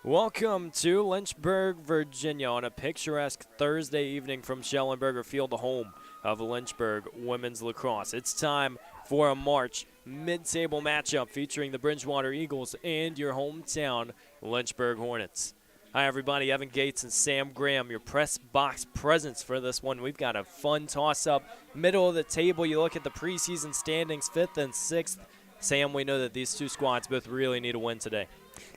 Welcome to Lynchburg, Virginia on a picturesque Thursday evening from Schellenberger Field, the home of Lynchburg women's lacrosse. It's time for a March mid-table matchup featuring the Bridgewater Eagles and your hometown Lynchburg Hornets. Hi everybody, Evan Gates and Sam Graham, your press box presence for this one. We've got a fun toss-up, middle of the table. You look at the preseason standings, 5th and 6th. Sam, we know that these two squads both really need a win today.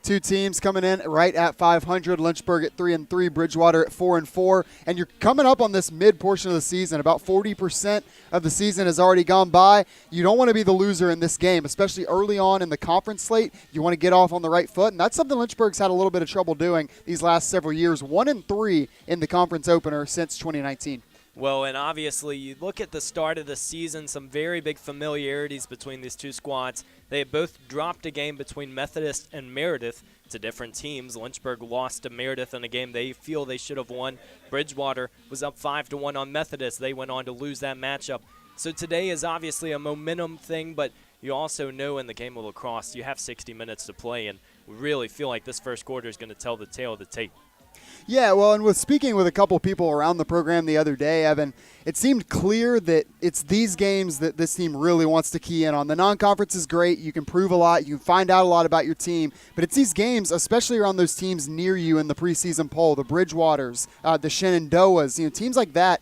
Two teams coming in right at 500. Lynchburg at 3-3, Bridgewater at 4-4. And you're coming up on this mid portion of the season. About 40% of the season has already gone by. You don't want to be the loser in this game, especially early on in the conference slate. You want to get off on the right foot, and that's something Lynchburg's had a little bit of trouble doing these last several years. 1-3 in the conference opener since 2019. Well, and obviously you look at the start of the season, some very big familiarities between these two squads. They had both dropped a game between Methodist and Meredith to different teams. Lynchburg lost to Meredith in a game they feel they should have won. Bridgewater was up 5-1 on Methodist. They went on to lose that matchup. So today is obviously a momentum thing, but you also know in the game of lacrosse you have 60 minutes to play, and we really feel like this first quarter is going to tell the tale of the tape. Yeah, well, and with speaking with a couple people around the program the other day, Evan, it seemed clear that it's these games that this team really wants to key in on. The non-conference is great. You can prove a lot. You can find out a lot about your team. But it's these games, especially around those teams near you in the preseason poll, the Bridgewaters, the Shenandoahs, teams like that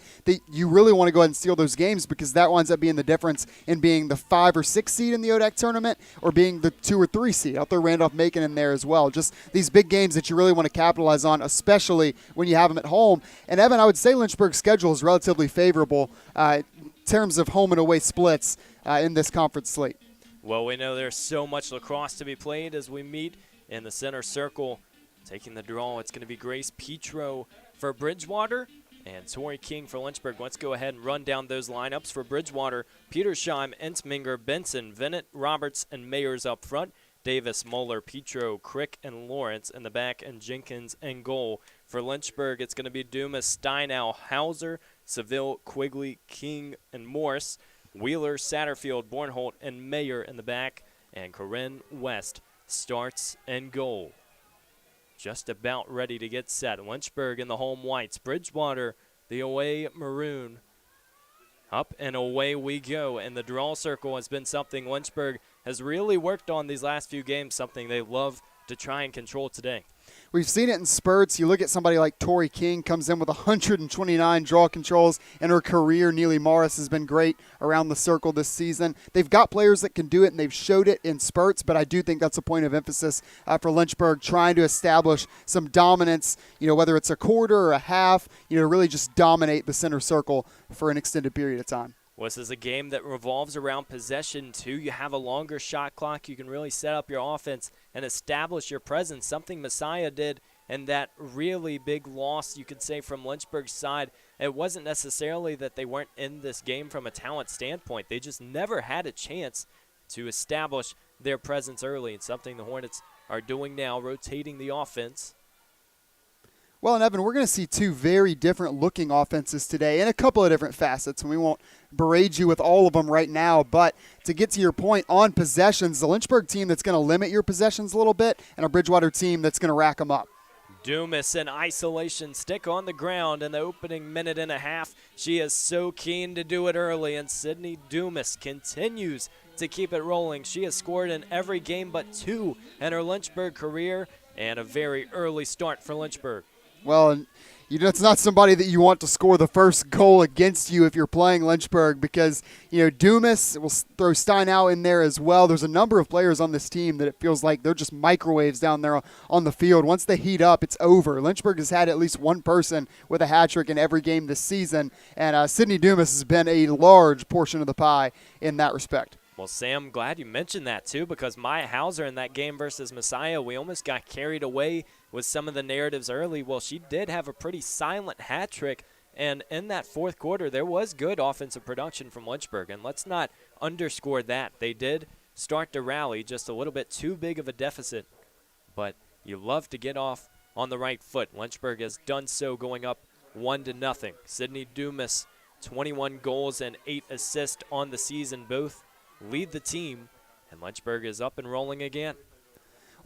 you really want to go ahead and steal those games because that winds up being the difference in being the 5 or 6 seed in the ODAC tournament or being the 2 or 3 seed. I'll throw Randolph-Macon in there as well. Just these big games that you really want to capitalize on, especially when you have them at home. And, Evan, I would say Lynchburg's schedule is relatively favorable in terms of home and away splits in this conference slate. Well, we know there's so much lacrosse to be played as we meet in the center circle. Taking the draw, it's going to be Grace Petro for Bridgewater and Tori King for Lynchburg. Let's go ahead and run down those lineups for Bridgewater. Petersheim, Entminger, Benson, Vennett, Roberts, and Mayers up front. Davis, Moeller, Petro, Crick, and Lawrence in the back, and Jenkins and goal. For Lynchburg, it's going to be Dumas, Steinow, Hauser, Seville, Quigley, King, and Morse. Wheeler, Satterfield, Bornholt, and Mayer in the back. And Corinne West starts and goal. Just about ready to get set. Lynchburg in the home whites. Bridgewater, the away maroon. Up and away we go. And the draw circle has been something Lynchburg has really worked on these last few games, something they love to try and control today. We've seen it in spurts. You look at somebody like Tori King, comes in with 129 draw controls in her career. Neely Morris has been great around the circle this season. They've got players that can do it, and they've showed it in spurts, but I do think that's a point of emphasis for Lynchburg, trying to establish some dominance, whether it's a quarter or a half, really just dominate the center circle for an extended period of time. Well, this is a game that revolves around possession, too. You have a longer shot clock. You can really set up your offense and establish your presence, something Messiah did, and that really big loss, you could say, from Lynchburg's side. It wasn't necessarily that they weren't in this game from a talent standpoint. They just never had a chance to establish their presence early, and something the Hornets are doing now, rotating the offense. Well, and Evan, we're going to see two very different looking offenses today in a couple of different facets, and we won't berate you with all of them right now, but to get to your point on possessions, the Lynchburg team that's going to limit your possessions a little bit and a Bridgewater team that's going to rack them up. Dumas in isolation, stick on the ground in the opening minute and a half. She is so keen to do it early, and Sydney Dumas continues to keep it rolling. She has scored in every game but 2 in her Lynchburg career, and a very early start for Lynchburg. Well, it's not somebody that you want to score the first goal against you if you're playing Lynchburg because, Dumas will throw Steinow in there as well. There's a number of players on this team that it feels like they're just microwaves down there on the field. Once they heat up, it's over. Lynchburg has had at least one person with a hat trick in every game this season, and Sydney Dumas has been a large portion of the pie in that respect. Well, Sam, glad you mentioned that, too, because Maya Hauser in that game versus Messiah, we almost got carried away with some of the narratives early. Well, she did have a pretty silent hat trick, and in that fourth quarter, there was good offensive production from Lynchburg, and let's not underscore that. They did start to rally, just a little bit too big of a deficit, but you love to get off on the right foot. Lynchburg has done so going up 1-0. Sydney Dumas, 21 goals and 8 assists on the season, both lead the team, and Lynchburg is up and rolling again.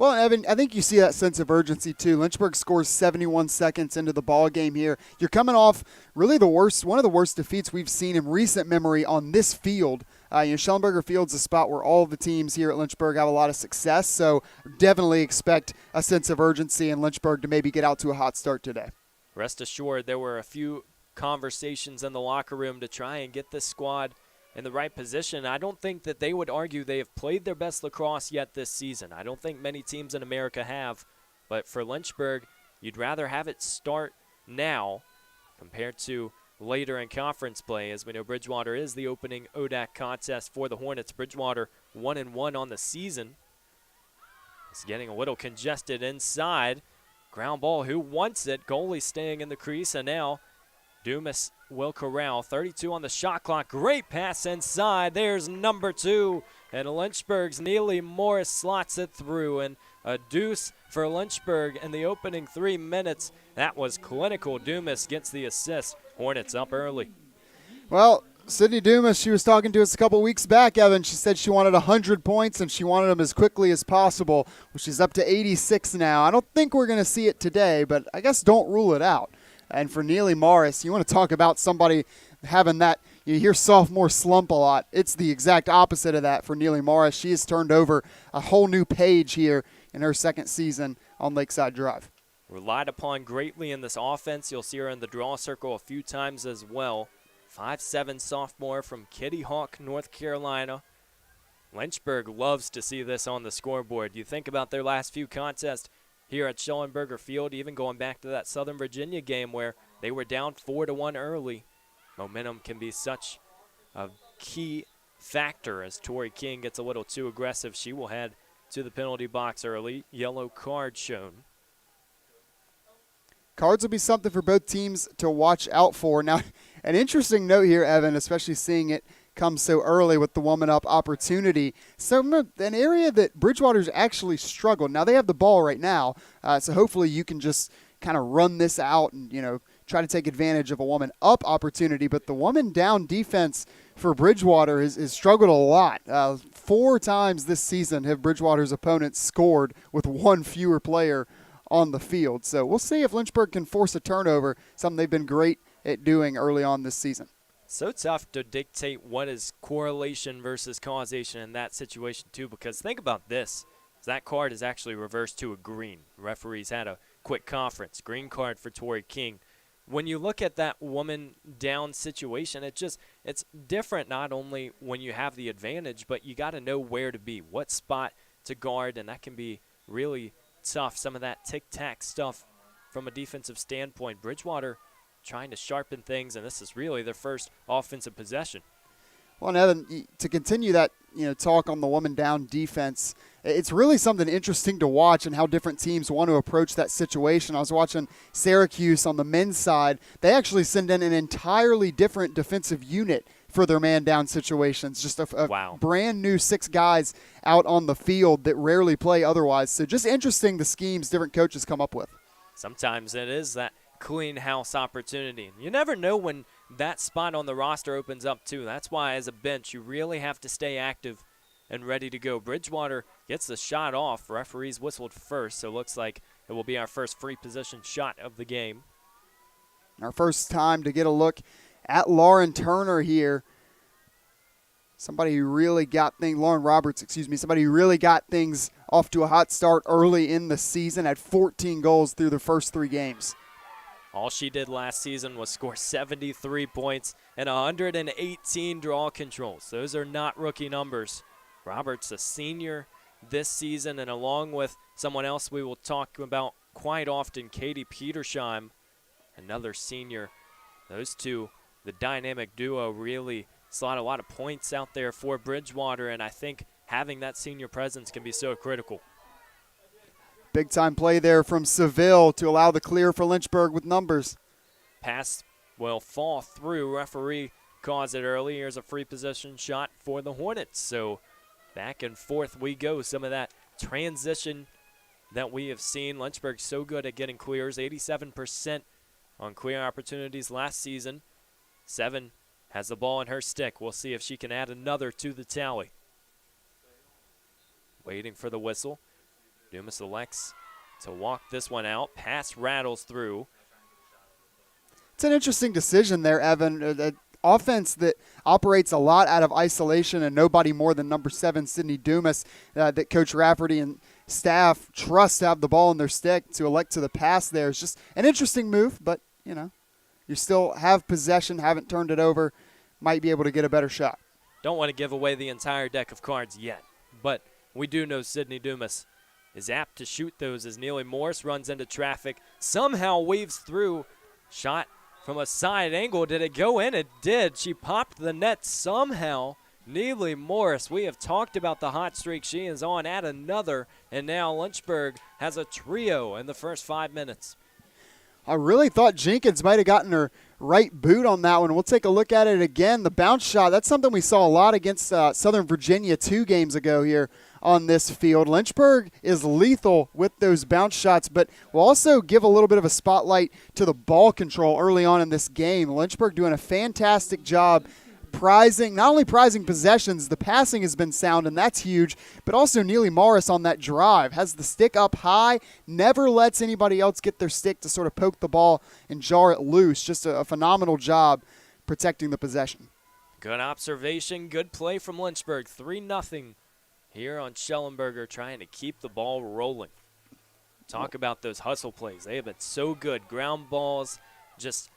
Well, Evan, I think you see that sense of urgency too. Lynchburg scores 71 seconds into the ball game here. You're coming off really one of the worst defeats we've seen in recent memory on this field. Schellenberger Field's a spot where all of the teams here at Lynchburg have a lot of success, so definitely expect a sense of urgency in Lynchburg to maybe get out to a hot start today. Rest assured, there were a few conversations in the locker room to try and get this squad in the right position. I don't think that they would argue they have played their best lacrosse yet this season. I don't think many teams in America have. But for Lynchburg, you'd rather have it start now compared to later in conference play. As we know, Bridgewater is the opening ODAC contest for the Hornets. Bridgewater 1-1 on the season. It's getting a little congested inside. Ground ball, who wants it? Goalie staying in the crease, and now Dumas will corral. 32 on the shot clock. Great pass inside. There's number 2. And Lynchburg's Neely Morris slots it through. And a deuce for Lynchburg in the opening 3 minutes. That was clinical. Dumas gets the assist. Hornets up early. Well, Sydney Dumas, she was talking to us a couple weeks back, Evan. She said she wanted 100 points, and she wanted them as quickly as possible, which is up to 86 now. I don't think we're going to see it today, but I guess don't rule it out. And for Neely Morris, you want to talk about somebody having that, you hear sophomore slump a lot. It's the exact opposite of that for Neely Morris. She has turned over a whole new page here in her second season on Lakeside Drive. Relied upon greatly in this offense. You'll see her in the draw circle a few times as well. 5'7" sophomore from Kitty Hawk, North Carolina. Lynchburg loves to see this on the scoreboard. You think about their last few contests here at Schellenberger Field, even going back to that Southern Virginia game where they were down 4-1 early. Momentum can be such a key factor as Tori King gets a little too aggressive. She will head to the penalty box early. Yellow card shown. Cards will be something for both teams to watch out for. Now, an interesting note here, Evan, especially seeing it come so early with the woman up opportunity. So an area that Bridgewater's actually struggled. Now, they have the ball right now, so hopefully you can just kind of run this out and, try to take advantage of a woman up opportunity. But the woman down defense for Bridgewater has struggled a lot. 4 times this season have Bridgewater's opponents scored with one fewer player on the field. So we'll see if Lynchburg can force a turnover, something they've been great at doing early on this season. So tough to dictate what is correlation versus causation in that situation too, because think about this. That card is actually reversed to a green. Referees had a quick conference. Green card for Tori King. When you look at that woman down situation, it's different not only when you have the advantage, but you got to know where to be, what spot to guard, and that can be really tough. Some of that tic-tac stuff from a defensive standpoint. Bridgewater trying to sharpen things, and this is really their first offensive possession. Well, and Evan, to continue that talk on the woman down defense, it's really something interesting to watch and how different teams want to approach that situation. I was watching Syracuse on the men's side. They actually send in an entirely different defensive unit for their man-down situations. Just a brand new 6 guys out on the field that rarely play otherwise. So just interesting the schemes different coaches come up with. Sometimes it is that clean house opportunity. You never know when that spot on the roster opens up too. That's why as a bench you really have to stay active and ready to go. Bridgewater gets the shot off. Referees whistled first, so it looks like it will be our first free position shot of the game. Our first time to get a look at Lauren Turner here. Somebody who really got things, Lauren Roberts, somebody who really got things off to a hot start early in the season, had 14 goals through the first 3 games. All she did last season was score 73 points and 118 draw controls. Those are not rookie numbers. Roberts, a senior this season, and along with someone else we will talk about quite often, Katie Petersheim, another senior. Those two, the dynamic duo, really slot a lot of points out there for Bridgewater, and I think having that senior presence can be so critical. Big-time play there from Seville to allow the clear for Lynchburg with numbers. Pass will fall through. Referee calls it early. Here's a free position shot for the Hornets. So back and forth we go. Some of that transition that we have seen. Lynchburg so good at getting clears. 87% on clear opportunities last season. 7 has the ball in her stick. We'll see if she can add another to the tally. Waiting for the whistle. Dumas elects to walk this one out. Pass rattles through. It's an interesting decision there, Evan. An offense that operates a lot out of isolation and nobody more than number 7, Sydney Dumas, that Coach Rafferty and staff trust to have the ball in their stick, to elect to the pass there. It's just an interesting move, but, you still have possession, haven't turned it over, might be able to get a better shot. Don't want to give away the entire deck of cards yet, but we do know Sydney Dumas is apt to shoot those as Neely Morris runs into traffic, somehow weaves through, shot from a side angle. Did it go in? It did. She popped the net somehow. Neely Morris, we have talked about the hot streak she is on, at another, and now Lynchburg has a trio in the first 5 minutes. I really thought Jenkins might have gotten her right boot on that one. We'll take a look at it again. The bounce shot, that's something we saw a lot against Southern Virginia 2 games ago here on this field. Lynchburg is lethal with those bounce shots, but we'll also give a little bit of a spotlight to the ball control early on in this game. Lynchburg doing a fantastic job not only prizing possessions, the passing has been sound, and that's huge, but also Neely Morris on that drive has the stick up high, never lets anybody else get their stick to sort of poke the ball and jar it loose. Just a phenomenal job protecting the possession. Good observation, good play from Lynchburg. 3-0 here on Schellenberger, trying to keep the ball rolling. Talk about those hustle plays. They have been so good. Ground balls, just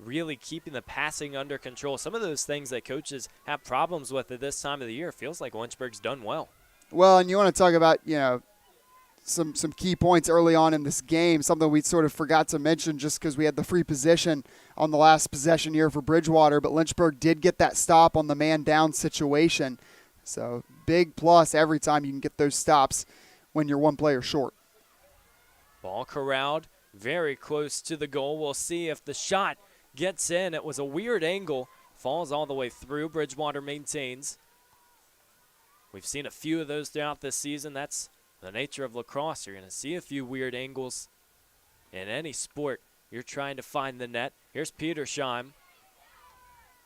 really keeping the passing under control. Some of those things that coaches have problems with at this time of the year, feels like Lynchburg's done well. Well, and you want to talk about, some key points early on in this game, something we sort of forgot to mention just because we had the free position on the last possession here for Bridgewater, but Lynchburg did get that stop on the man down situation. So big plus every time you can get those stops when you're one player short. Ball corralled very close to the goal. We'll see if the shot gets in. It was a weird angle. Falls all the way through. Bridgewater maintains. We've seen a few of those throughout this season. That's the nature of lacrosse. You're going to see a few weird angles in any sport. You're trying to find the net. Here's Petersheim.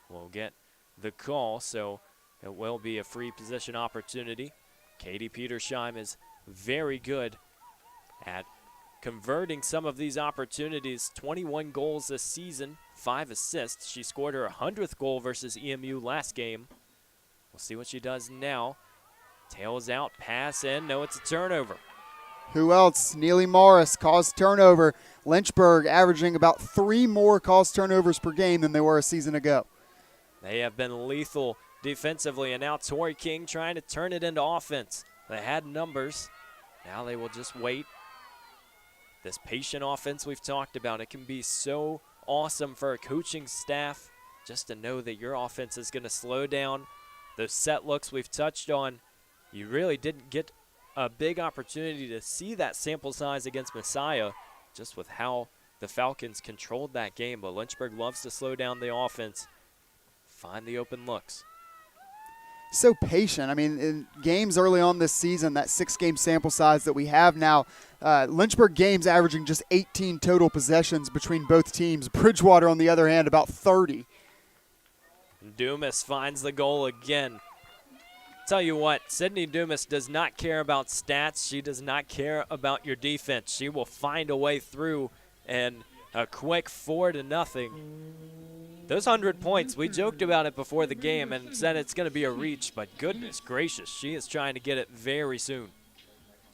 We'll get the call, so it will be a free position opportunity. Katie Petersheim is very good at converting some of these opportunities. 21 goals this season, 5 assists. She scored her 100th goal versus EMU last game. We'll see what she does now. Tails out, pass in. No, it's a turnover. Who else? Neely Morris caused turnover. Lynchburg averaging about 3 more caused turnovers per game than they were a season ago. They have been lethal defensively, and now Tori King trying to turn it into offense. They had numbers. Now they will just wait. This patient offense we've talked about, it can be so awesome for a coaching staff just to know that your offense is going to slow down. Those set looks we've touched on, you really didn't get a big opportunity to see that sample size against Messiah, just with how the Falcons controlled that game. But Lynchburg loves to slow down the offense, find the open looks. So patient. I mean, in games early on this season, that 6-game sample size that we have now, Lynchburg games averaging just 18 total possessions between both teams. Bridgewater, on the other hand, about 30. Dumas finds the goal again. Tell you what, Sydney Dumas does not care about stats. She does not care about your defense. She will find a way through, and a quick 4-0. Those 100 points, we joked about it before the game and said it's going to be a reach, but goodness gracious, she is trying to get it very soon.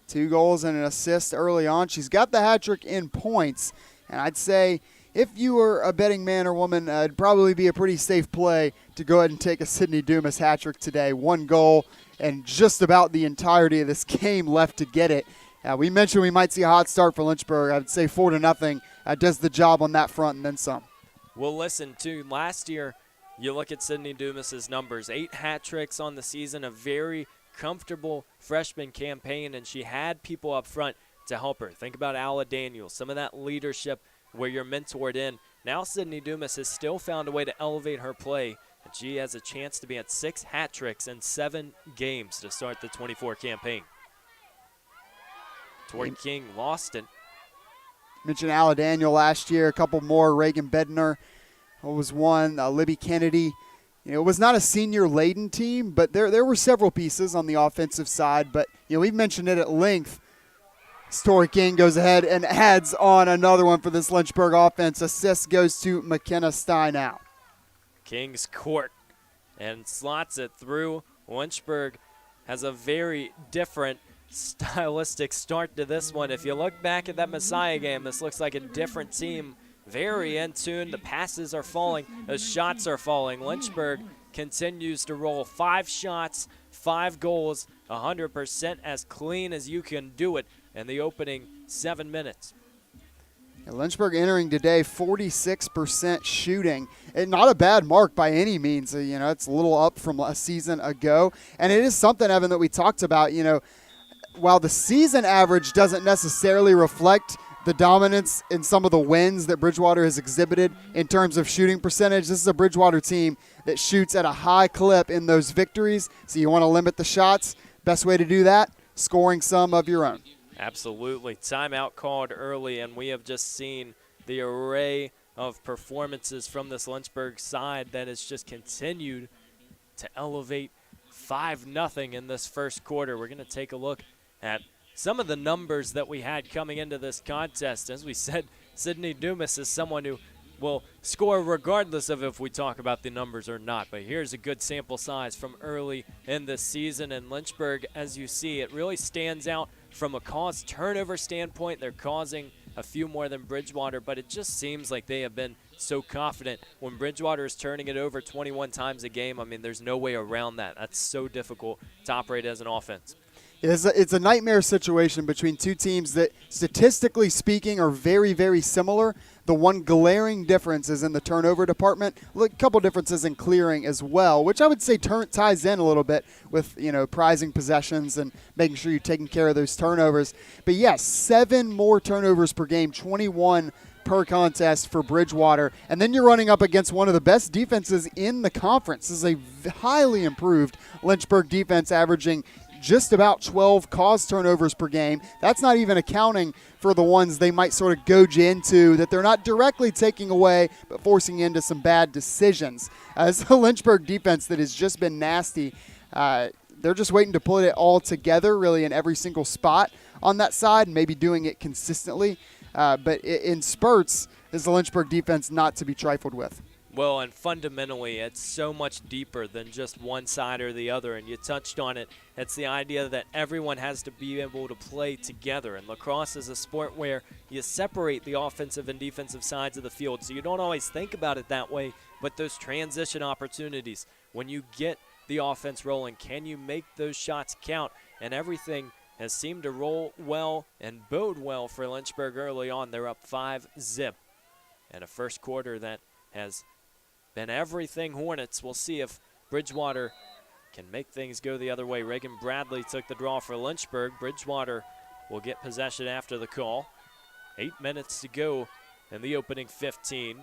2 goals and an assist early on. She's got the hat trick in points, and I'd say if you were a betting man or woman, it'd probably be a pretty safe play to go ahead and take a Sydney Dumas hat trick today. 1 goal and just about the entirety of this game left to get it. We mentioned we might see a hot start for Lynchburg. I'd say 4-0 does the job on that front and then some. We'll listen to last year. You look at Sydney Dumas's numbers, 8 hat tricks on the season, a very comfortable freshman campaign, and she had people up front to help her. Think about Alla Daniels, some of that leadership where you're mentored in. Now Sydney Dumas has still found a way to elevate her play, and she has a chance to be at 6 hat tricks in 7 games to start the 24 campaign. Tori King lost it. Mentioned Alla Daniel last year, a couple more. Reagan Bednar was one. Libby Kennedy. It was not a senior-laden team, but there were several pieces on the offensive side. But we've mentioned it at length. Story King goes ahead and adds on another one for this Lynchburg offense. Assist goes to McKenna Stein now. King's court and slots it through. Lynchburg has a very different stylistic start to this one. If you look back at that Messiah game, this looks like a different team. Very in tune. The passes are falling. The shots are falling. Lynchburg continues to roll 5 shots, 5 goals, 100% as clean as you can do it in the opening 7 minutes. And Lynchburg entering today 46% shooting. And not a bad mark by any means. It's a little up from a season ago. And it is something, Evan, that we talked about. While the season average doesn't necessarily reflect the dominance in some of the wins that Bridgewater has exhibited in terms of shooting percentage, this is a Bridgewater team that shoots at a high clip in those victories. So you want to limit the shots. Best way to do that, scoring some of your own. Absolutely. Timeout called early, and we have just seen the array of performances from this Lynchburg side that has just continued to elevate 5-0 in this first quarter. We're going to take a look at some of the numbers that we had coming into this contest. As we said, Sydney Dumas is someone who will score regardless of if we talk about the numbers or not. But here's a good sample size from early in this season. And Lynchburg, as you see, it really stands out from a caused turnover standpoint. They're causing a few more than Bridgewater, but it just seems like they have been so confident. When Bridgewater is turning it over 21 times a game, I mean, there's no way around that. That's so difficult to operate as an offense. It's a nightmare situation between two teams that, statistically speaking, are very, very similar. The one glaring difference is in the turnover department. A couple differences in clearing as well, which I would say ties in a little bit with, prizing possessions and making sure you're taking care of those turnovers. But yes, 7 more turnovers per game, 21 per contest for Bridgewater. And then you're running up against one of the best defenses in the conference. This is a highly improved Lynchburg defense, averaging just about 12 caused turnovers per game. That's not even accounting for the ones they might sort of goad you into that they're not directly taking away but forcing you into some bad decisions. It's a Lynchburg defense that has just been nasty. They're just waiting to put it all together really in every single spot on that side and maybe doing it consistently. But in spurts, is the Lynchburg defense not to be trifled with. Well, and fundamentally, it's so much deeper than just one side or the other, and you touched on it. It's the idea that everyone has to be able to play together, and lacrosse is a sport where you separate the offensive and defensive sides of the field, so you don't always think about it that way, but those transition opportunities, when you get the offense rolling, can you make those shots count? And everything has seemed to roll well and bode well for Lynchburg early on. They're up 5-0, and a first quarter that has been everything Hornets. We'll see if Bridgewater can make things go the other way. Reagan Bradley took the draw for Lynchburg. Bridgewater will get possession after the call. 8 minutes to go in the opening 15.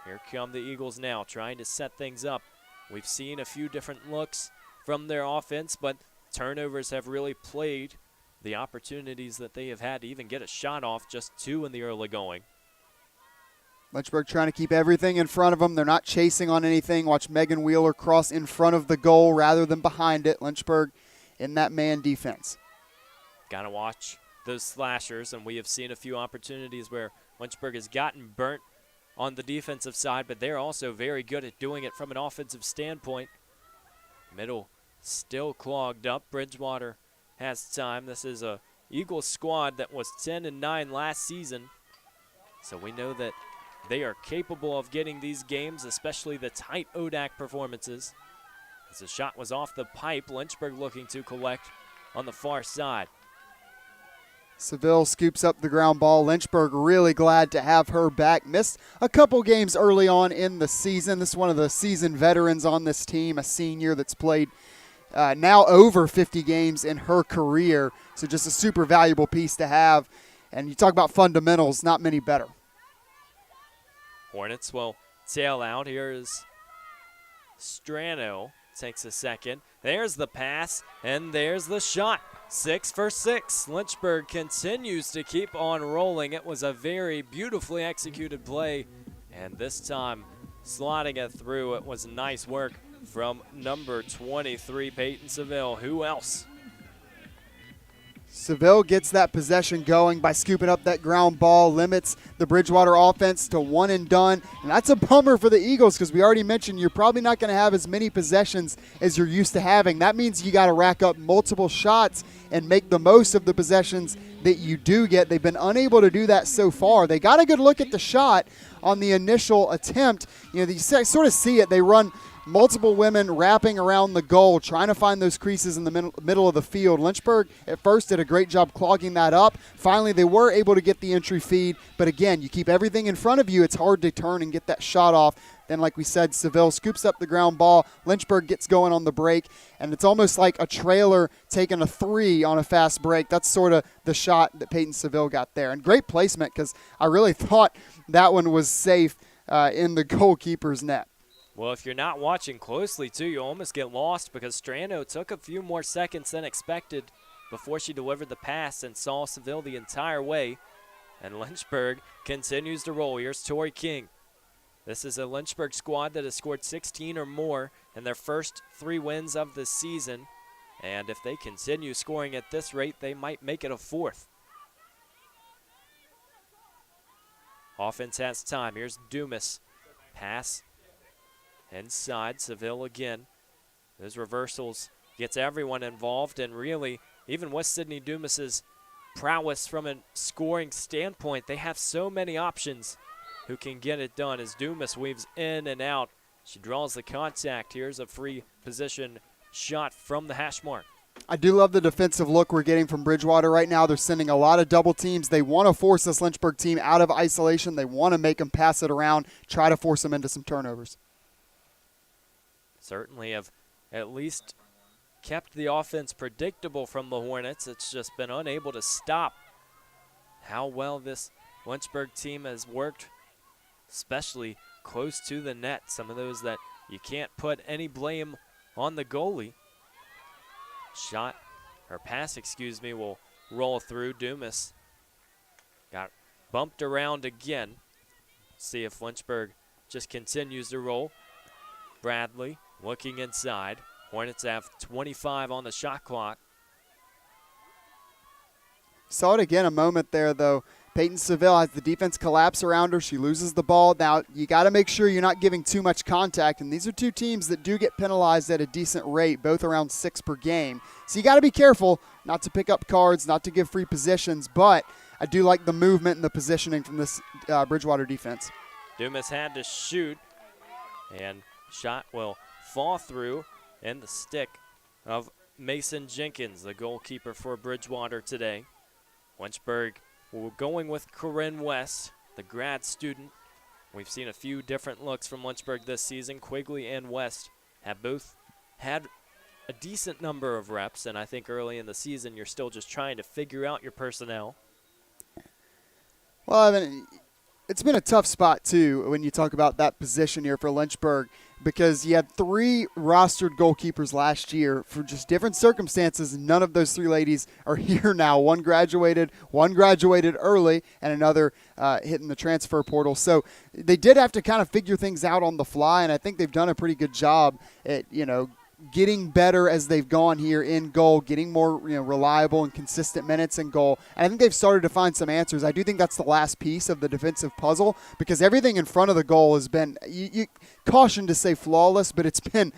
Here come the Eagles now, trying to set things up. We've seen a few different looks from their offense, but turnovers have really played the opportunities that they have had to even get a shot off, just 2 in the early going. Lynchburg trying to keep everything in front of them. They're not chasing on anything. Watch Megan Wheeler cross in front of the goal rather than behind it. Lynchburg in that man defense. Got to watch those slashers, and we have seen a few opportunities where Lynchburg has gotten burnt on the defensive side, but they're also very good at doing it from an offensive standpoint. Middle still clogged up. Bridgewater has time. This is a Eagles squad that was 10-9 last season, so we know that they are capable of getting these games, especially the tight ODAC performances. As the shot was off the pipe, Lynchburg looking to collect on the far side. Seville scoops up the ground ball. Lynchburg really glad to have her back. Missed a couple games early on in the season. This is one of the seasoned veterans on this team, a senior that's played now over 50 games in her career. So just a super valuable piece to have. And you talk about fundamentals, not many better. Hornets will tail out. Here is Strano. Takes a second. There's the pass, and there's the shot. 6 for 6. Lynchburg continues to keep on rolling. It was a very beautifully executed play, and this time slotting it through. It was nice work from number 23, Peyton Seville. Who else? Seville gets that possession going by scooping up that ground ball, limits the Bridgewater offense to one and done. And that's a bummer for the Eagles because we already mentioned you're probably not going to have as many possessions as you're used to having. That means you got to rack up multiple shots and make the most of the possessions that you do get. They've been unable to do that so far. They got a good look at the shot on the initial attempt. You sort of see it. They run multiple women wrapping around the goal, trying to find those creases in the middle of the field. Lynchburg at first did a great job clogging that up. Finally, they were able to get the entry feed. But again, you keep everything in front of you. It's hard to turn and get that shot off. Then, like we said, Seville scoops up the ground ball. Lynchburg gets going on the break, and it's almost like a trailer taking a three on a fast break. That's sort of the shot that Peyton Seville got there. And great placement because I really thought that one was safe in the goalkeeper's net. Well, if you're not watching closely, too, you almost get lost because Strano took a few more seconds than expected before she delivered the pass and saw Seville the entire way. And Lynchburg continues to roll. Here's Tori King. This is a Lynchburg squad that has scored 16 or more in their first 3 wins of the season. And if they continue scoring at this rate, they might make it a 4th. Offense has time. Here's Dumas. Pass. Inside, Seville again. Those reversals gets everyone involved, and really, even with Sydney Dumas's prowess from a scoring standpoint, they have so many options who can get it done as Dumas weaves in and out. She draws the contact. Here's a free position shot from the hash mark. I do love the defensive look we're getting from Bridgewater right now. They're sending a lot of double teams. They want to force this Lynchburg team out of isolation. They want to make them pass it around, try to force them into some turnovers. Certainly have at least kept the offense predictable from the Hornets. It's just been unable to stop how well this Lynchburg team has worked, especially close to the net. Some of those that you can't put any blame on the goalie. Pass, will roll through. Dumas got bumped around again. See if Lynchburg just continues to roll. Bradley looking inside. Hornets have 25 on the shot clock. Saw it again a moment there, though. Peyton Seville has the defense collapse around her. She loses the ball. Now, you got to make sure you're not giving too much contact, and these are two teams that do get penalized at a decent rate, both around 6 per game. So you got to be careful not to pick up cards, not to give free positions, but I do like the movement and the positioning from this Bridgewater defense. Dumas had to shoot, and shot will fall through in the stick of Mason Jenkins, the goalkeeper for Bridgewater today. Lynchburg, we're going with Corinne West, the grad student. We've seen a few different looks from Lynchburg this season. Quigley and West have both had a decent number of reps, and I think early in the season you're still just trying to figure out your personnel. Well, Evan, it's been a tough spot, too, when you talk about that position here for Lynchburg, because you had 3 rostered goalkeepers last year for just different circumstances. None of those 3 ladies are here now. One graduated early, and another hitting the transfer portal. So they did have to kind of figure things out on the fly, and I think they've done a pretty good job at, getting better as they've gone here in goal, getting more reliable and consistent minutes in goal. And I think they've started to find some answers. I do think that's the last piece of the defensive puzzle because everything in front of the goal has been, you caution to say flawless, but it's been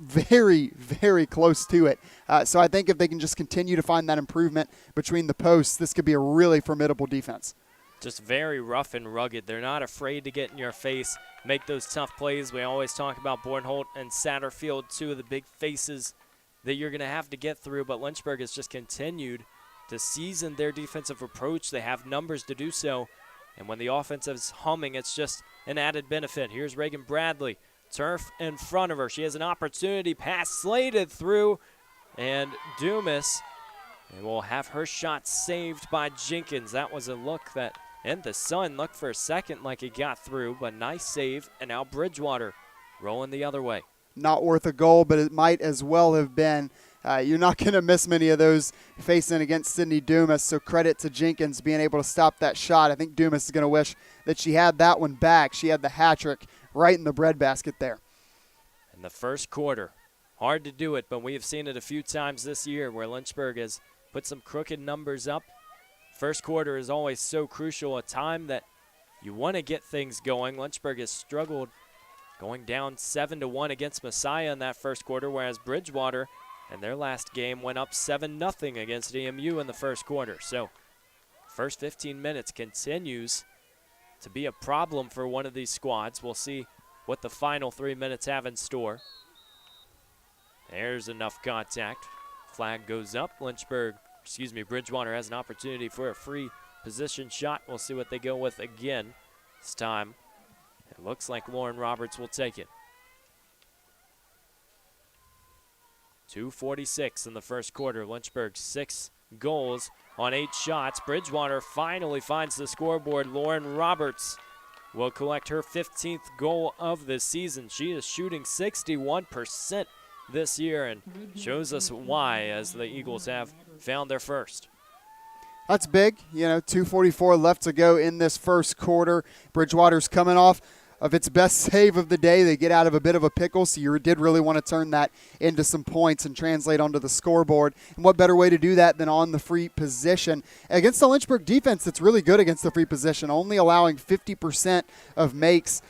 very, very close to it. So I think if they can just continue to find that improvement between the posts, this could be a really formidable defense. Just very rough and rugged. They're not afraid to get in your face, make those tough plays. We always talk about Bornholt and Satterfield, 2 of the big faces that you're going to have to get through, but Lynchburg has just continued to season their defensive approach. They have numbers to do so, and when the offense is humming, it's just an added benefit. Here's Reagan Bradley, turf in front of her. She has an opportunity, pass slated through, and Dumas will have her shot saved by Jenkins. That was a look that in the sun looked for a second like it got through, but nice save, and now Bridgewater rolling the other way. Not worth a goal, but it might as well have been. You're not going to miss many of those facing against Sydney Dumas, so credit to Jenkins being able to stop that shot. I think Dumas is going to wish that she had that one back. She had the hat trick right in the breadbasket there. In the first quarter, hard to do it, but we have seen it a few times this year where Lynchburg has put some crooked numbers up. First quarter is always so crucial, a time that you want to get things going. Lynchburg has struggled going down 7-1 against Messiah in that first quarter, whereas Bridgewater in their last game went up 7-0 against EMU in the first quarter. So first 15 minutes continues to be a problem for one of these squads. We'll see what the final 3 minutes have in store. There's enough contact. Flag goes up. Bridgewater has an opportunity for a free position shot. We'll see what they go with again. This time, it looks like Lauren Roberts will take it. 2:46 in the first quarter. Lynchburg 6 goals on 8 shots. Bridgewater finally finds the scoreboard. Lauren Roberts will collect her 15th goal of the season. She is shooting 61% this year and shows us why, as the Eagles have found their first. That's big. 2:44 left to go in this first quarter. Bridgewater's coming off of its best save of the day. They get out of a bit of a pickle, so you did really want to turn that into some points and translate onto the scoreboard. And what better way to do that than on the free position? Against the Lynchburg defense, that's really good against the free position, only allowing 50% of makes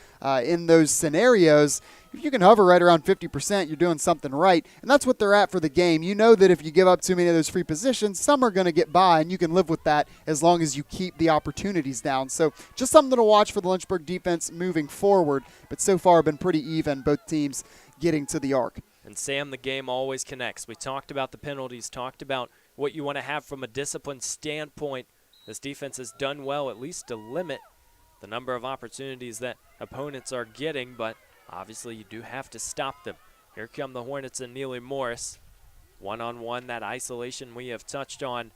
in those scenarios. If you can hover right around 50%, you're doing something right. And that's what they're at for the game. You know that if you give up too many of those free positions, some are going to get by, and you can live with that as long as you keep the opportunities down. So just something to watch for the Lynchburg defense moving forward. But so far been pretty even, both teams getting to the arc. And Sam, the game always connects. We talked about the penalties, talked about what you want to have from a discipline standpoint. This defense has done well, at least to limit the number of opportunities that opponents are getting, but obviously you do have to stop them. Here come the Hornets and Neely Morris. One-on-one, that isolation we have touched on.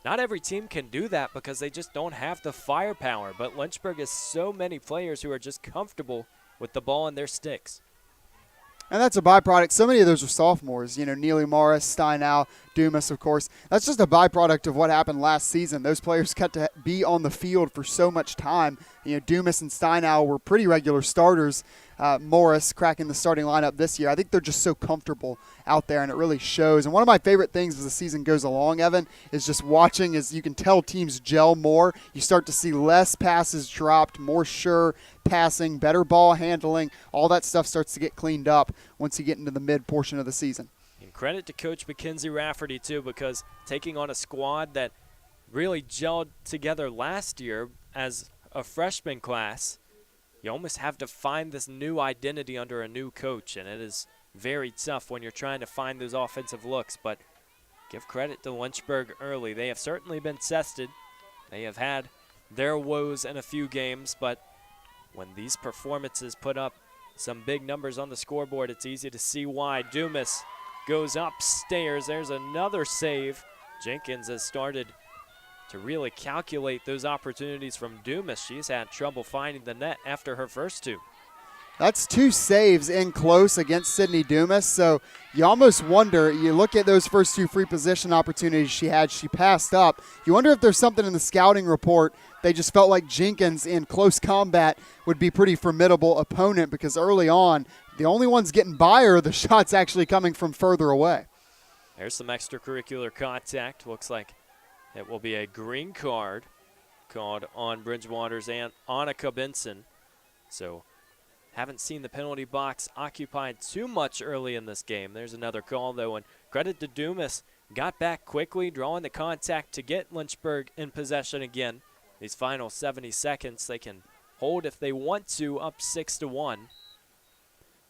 Not every team can do that because they just don't have the firepower, but Lynchburg has so many players who are just comfortable with the ball in their sticks. And that's a byproduct. So many of those are sophomores. Neely Morris, Steinow, Dumas, of course. That's just a byproduct of what happened last season. Those players got to be on the field for so much time. Dumas and Steinow were pretty regular starters. Morris cracking the starting lineup this year. I think they're just so comfortable out there, and it really shows. And one of my favorite things as the season goes along, Evan, is just watching as you can tell teams gel more. You start to see less passes dropped, more sure passing, better ball handling. All that stuff starts to get cleaned up once you get into the mid portion of the season. And credit to Coach Mackenzie Rafferty, too, because taking on a squad that really gelled together last year as a freshman class, you almost have to find this new identity under a new coach, and it is very tough when you're trying to find those offensive looks. But give credit to Lynchburg early. They have certainly been tested. They have had their woes in a few games, but when these performances put up some big numbers on the scoreboard, it's easy to see why. Dumas goes upstairs. There's another save. Jenkins has started to really calculate those opportunities from Dumas. She's had trouble finding the net after her first two. That's 2 saves in close against Sydney Dumas, so you almost wonder, you look at those first 2 free position opportunities she had, she passed up. You wonder if there's something in the scouting report. They just felt like Jenkins in close combat would be a pretty formidable opponent because early on, the only ones getting by are the shots actually coming from further away. There's some extracurricular contact. Looks like it will be a green card called on Bridgewater's and Annika Benson. So haven't seen the penalty box occupied too much early in this game. There's another call, though, and credit to Dumas. Got back quickly, drawing the contact to get Lynchburg in possession again. These final 70 seconds, they can hold if they want to, up 6-1.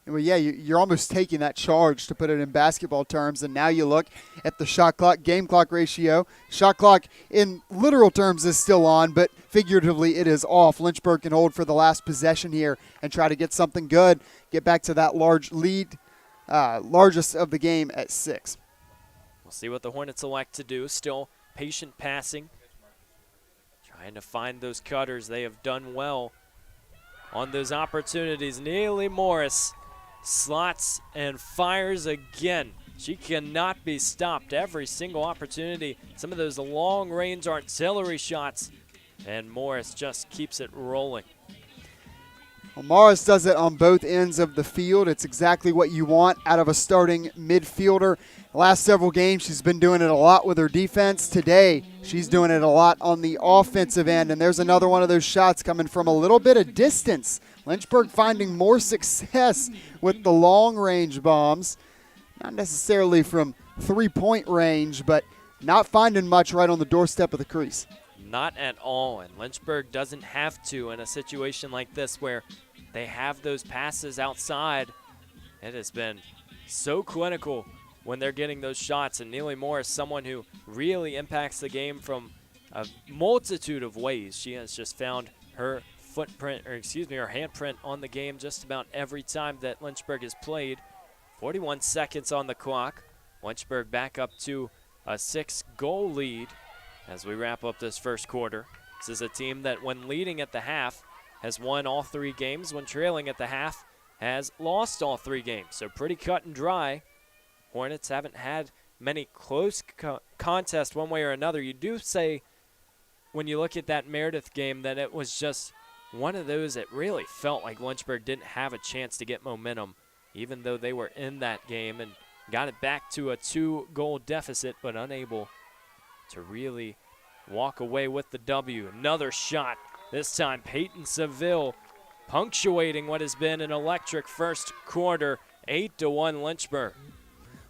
Well, yeah, you're almost taking that charge, to put it in basketball terms, and now you look at the shot clock, game clock ratio. Shot clock in literal terms is still on, but figuratively it is off. Lynchburg can hold for the last possession here and try to get something good, get back to that large lead, largest of the game at 6. We'll see what the Hornets elect to do. Still patient passing, trying to find those cutters. They have done well on those opportunities. Neely Morris slots and fires again. She cannot be stopped. Every single opportunity, some of those long-range artillery shots, and Morris just keeps it rolling. Well, Morris does it on both ends of the field. It's exactly what you want out of a starting midfielder. The last several games, she's been doing it a lot with her defense. Today, she's doing it a lot on the offensive end, and there's another one of those shots coming from a little bit of distance. Lynchburg finding more success with the long-range bombs, not necessarily from three-point range, but not finding much right on the doorstep of the crease. Not at all, and Lynchburg doesn't have to in a situation like this where they have those passes outside. It has been so clinical when they're getting those shots, and Neely Moore is someone who really impacts the game from a multitude of ways. She has just found her footprint, or excuse me, her handprint on the game just about every time that Lynchburg has played. 41 seconds on the clock. Lynchburg back up to a 6-goal lead as we wrap up this first quarter. This is a team that when leading at the half has won all 3 games. When trailing at the half has lost all 3 games. So pretty cut and dry. Hornets haven't had many close contests one way or another. You do say when you look at that Meredith game that it was just one of those that really felt like Lynchburg didn't have a chance to get momentum, even though they were in that game and got it back to a 2-goal deficit, but unable to really walk away with the W. Another shot, this time Peyton Seville punctuating what has been an electric first quarter. 8-1 Lynchburg.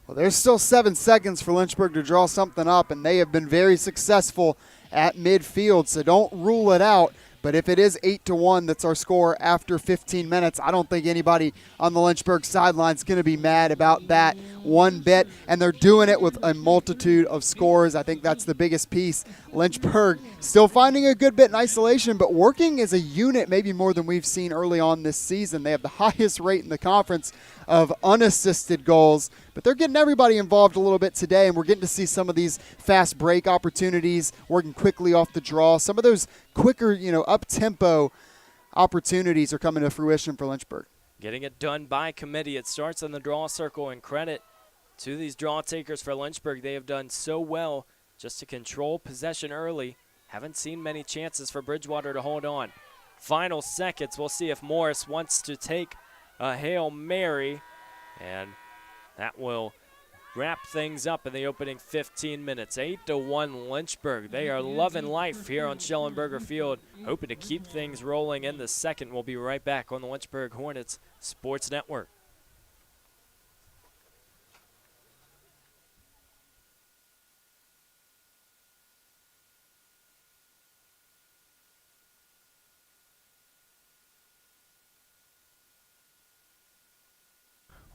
Well, there's still 7 seconds for Lynchburg to draw something up, and they have been very successful at midfield, so don't rule it out. But if it is 8-1, that's our score after 15 minutes. I don't think anybody on the Lynchburg sideline is going to be mad about that one bit. And they're doing it with a multitude of scores. I think that's the biggest piece. Lynchburg still finding a good bit in isolation, but working as a unit maybe more than we've seen early on this season. They have the highest rate in the conference of unassisted goals, but they're getting everybody involved a little bit today, and we're getting to see some of these fast break opportunities, working quickly off the draw. Some of those quicker, up-tempo opportunities are coming to fruition for Lynchburg. Getting it done by committee. It starts on the draw circle, and credit to these draw takers for Lynchburg. They have done so well just to control possession early. Haven't seen many chances for Bridgewater to hold on. Final seconds. We'll see if Morris wants to take a Hail Mary, and that will wrap things up in the opening 15 minutes. 8-1 Lynchburg. They are loving life here on Schellenberger Field, hoping to keep things rolling in the second. We'll be right back on the Lynchburg Hornets Sports Network.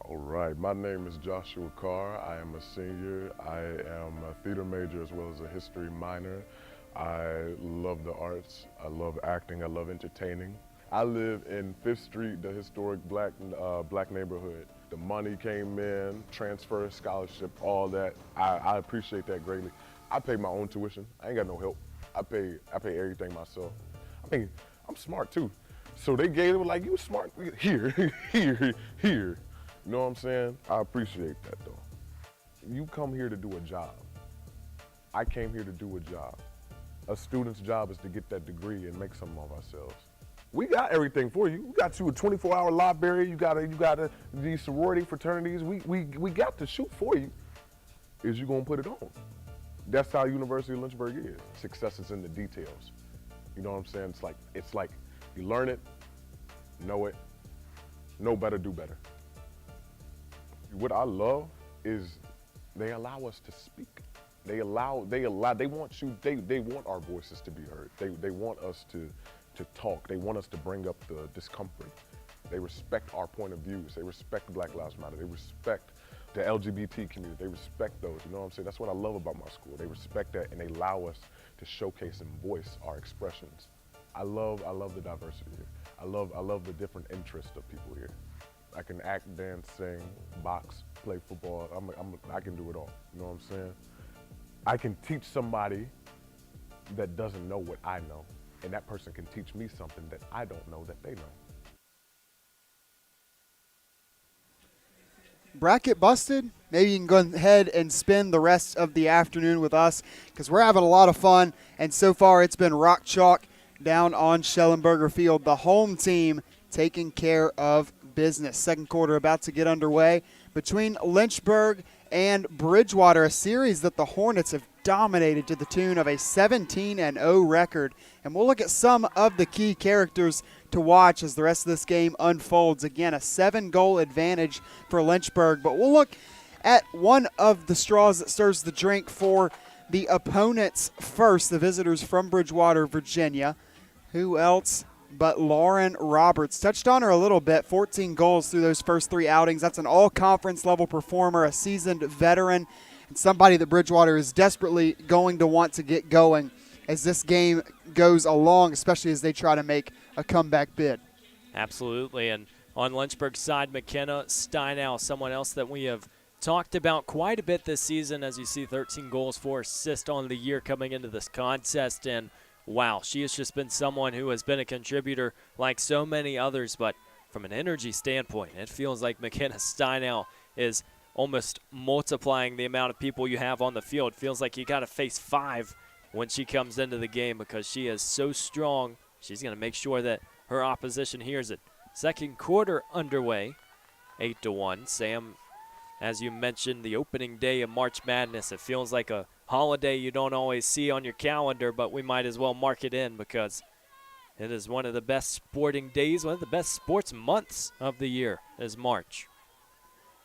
All right, my name is Joshua Carr. I am a senior. I am a theater major as well as a history minor. I love the arts. I love acting. I love entertaining. I live in 5th Street, the historic black neighborhood. The money came in, transfer, scholarship, all that. I appreciate that greatly. I pay my own tuition. I ain't got no help. I pay everything myself. I mean, I'm smart too. So they gave it like, you smart, here, here. You know what I'm saying? I appreciate that though. You come here to do a job. I came here to do a job. A student's job is to get that degree and make something of ourselves. We got everything for you. We got you a 24-hour library. You got these sorority fraternities. We got the shoot for you. Is you gonna put it on? That's how University of Lynchburg is. Success is in the details. You know what I'm saying? It's like you learn it, know better, do better. What I love is they allow us to speak. They want our voices to be heard. They want us to talk. They want us to bring up the discomfort. They respect our point of views. They respect Black Lives Matter. They respect the LGBT community. They respect those, you know what I'm saying? That's what I love about my school. They respect that and they allow us to showcase and voice our expressions. I love the diversity here. I love the different interests of people here. I can act, dance, sing, box, play football. I can do it all. You know what I'm saying? I can teach somebody that doesn't know what I know, and that person can teach me something that I don't know that they know. Bracket busted? Maybe you can go ahead and spend the rest of the afternoon with us because we're having a lot of fun, and so far it's been rock chalk down on Schellenberger Field. The home team taking care of business. Second quarter about to get underway between Lynchburg and Bridgewater, a series that the Hornets have dominated to the tune of a 17-0 record. And we'll look at some of the key characters to watch as the rest of this game unfolds. Again, a 7-goal advantage for Lynchburg, but we'll look at one of the straws that stirs the drink for the opponents first, the visitors from Bridgewater, Virginia. Who else but Lauren Roberts? Touched on her a little bit, 14 goals through those first 3 outings. That's an all-conference level performer, a seasoned veteran, and somebody that Bridgewater is desperately going to want to get going as this game goes along, especially as they try to make a comeback bid. Absolutely, and on Lynchburg's side, McKenna Steinow, someone else that we have talked about quite a bit this season. As you see, 13 goals, 4 assists on the year coming into this contest, and wow, she has just been someone who has been a contributor like so many others, but from an energy standpoint, it feels like McKenna Steinow is almost multiplying the amount of people you have on the field. Feels like you got to face 5 when she comes into the game because she is so strong. She's going to make sure that her opposition hears it. Second quarter underway, 8-1. Sam, as you mentioned, the opening day of March Madness, it feels like a holiday you don't always see on your calendar, but we might as well mark it in because it is one of the best sporting days, one of the best sports months of the year is March.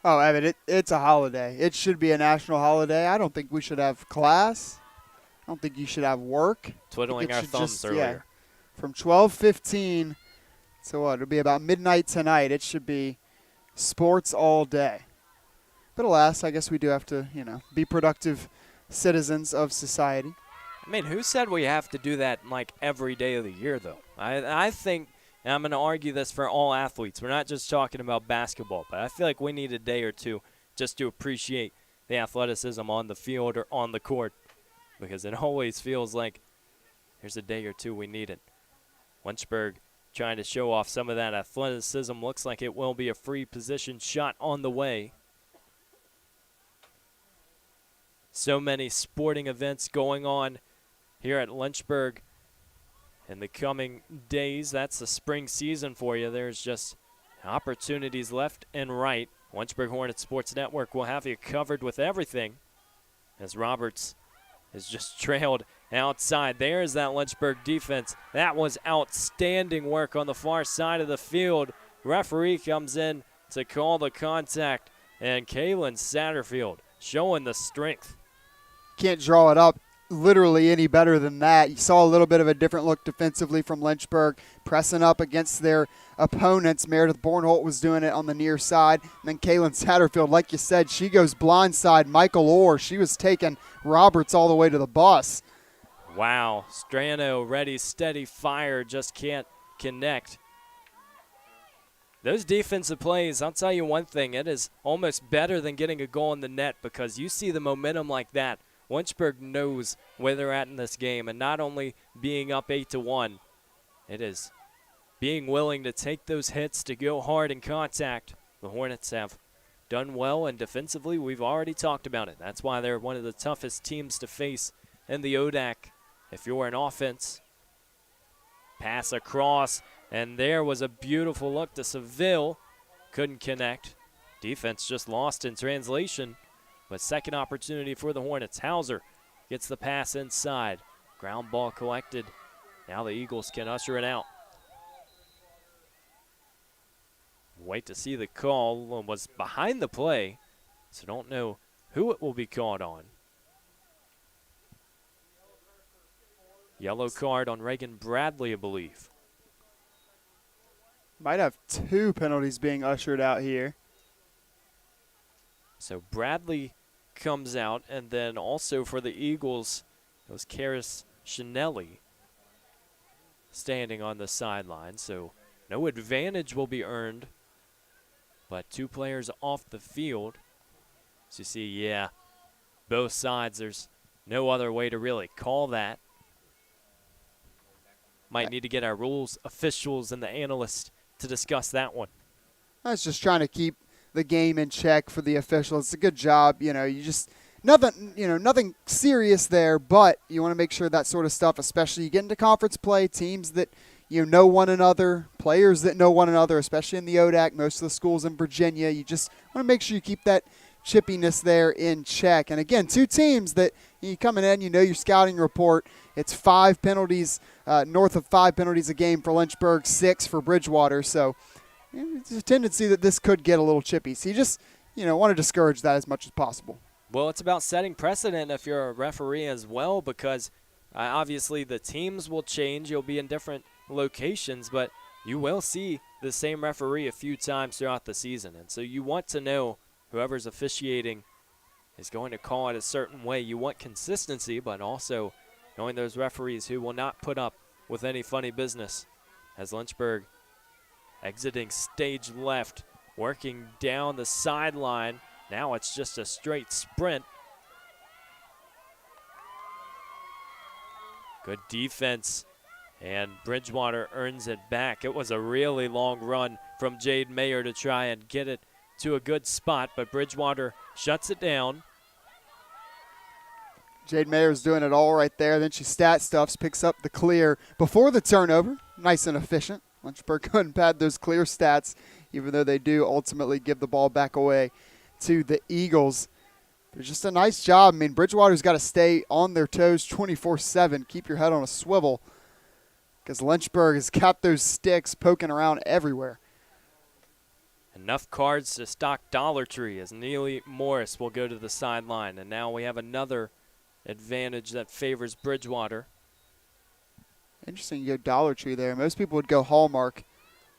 Oh, Evan, it's a holiday. It should be a national holiday. I don't think we should have class. I don't think you should have work. Twiddling our thumbs earlier. Yeah, from 12:15 to what? It'll be about midnight tonight. It should be sports all day. But alas, I guess we do have to, be productive citizens of society. I mean, who said we have to do that like every day of the year, though? I think, and I'm going to argue this for all athletes, we're not just talking about basketball, but I feel like we need a day or two just to appreciate the athleticism on the field or on the court because it always feels like there's a day or two we need it. Lynchburg trying to show off some of that athleticism. Looks like it will be a free position shot on the way. So many sporting events going on here at Lynchburg in the coming days. That's the spring season for you. There's just opportunities left and right. Lynchburg Hornets Sports Network will have you covered with everything as Roberts is just trailed outside. There's that Lynchburg defense. That was outstanding work on the far side of the field. Referee comes in to call the contact, and Kaylin Satterfield showing the strength. Can't draw it up literally any better than that. You saw a little bit of a different look defensively from Lynchburg, pressing up against their opponents. Meredith Bornholt was doing it on the near side. And then Kaylin Satterfield, like you said, she goes blindside. Michael Orr, she was taking Roberts all the way to the bus. Wow. Strano ready, steady, fire, just can't connect. Those defensive plays, I'll tell you one thing, it is almost better than getting a goal in the net because you see the momentum like that. Lynchburg knows where they're at in this game, and not only being up 8-1, it is being willing to take those hits to go hard in contact. The Hornets have done well, and defensively, we've already talked about it. That's why they're one of the toughest teams to face in the ODAC. If you're an offense, pass across, and there was a beautiful look to Seville. Couldn't connect. Defense just lost in translation. But second opportunity for the Hornets. Hauser gets the pass inside. Ground ball collected. Now the Eagles can usher it out. Wait to see the call. Was behind the play, so don't know who it will be called on. Yellow card on Reagan Bradley, I believe. Might have 2 penalties being ushered out here. So Bradley comes out, and then also for the Eagles, it was Karis Chanelli standing on the sideline. So no advantage will be earned, but 2 players off the field. So you see, both sides, there's no other way to really call that. Might need to get our rules officials and the analysts to discuss that one. I was just trying to keep the game in check for the officials. It's a good job. You just nothing serious there, but you want to make sure that sort of stuff, especially you get into conference play, teams that know one another, players that know one another, especially in the ODAC, most of the schools in Virginia. You just want to make sure you keep that chippiness there in check. And again, two teams that you coming in, your scouting report. It's 5 penalties, north of 5 penalties a game for Lynchburg, 6 for Bridgewater. So there's a tendency that this could get a little chippy. So you just, want to discourage that as much as possible. Well, it's about setting precedent if you're a referee as well, because obviously the teams will change. You'll be in different locations, but you will see the same referee a few times throughout the season. And so you want to know whoever's officiating is going to call it a certain way. You want consistency, but also knowing those referees who will not put up with any funny business. As Lynchburg exiting stage left, working down the sideline. Now it's just a straight sprint. Good defense, and Bridgewater earns it back. It was a really long run from Jade Mayer to try and get it to a good spot, but Bridgewater shuts it down. Jade Mayer's doing it all right there. Then she stat stuffs, picks up the clear before the turnover. Nice and efficient. Lynchburg couldn't pad those clear stats, even though they do ultimately give the ball back away to the Eagles. But just a nice job. I mean, Bridgewater's got to stay on their toes 24/7. Keep your head on a swivel, because Lynchburg has got those sticks poking around everywhere. Enough cards to stock Dollar Tree as Neely Morris will go to the sideline. And now we have another advantage that favors Bridgewater. Interesting, you go Dollar Tree there. Most people would go Hallmark.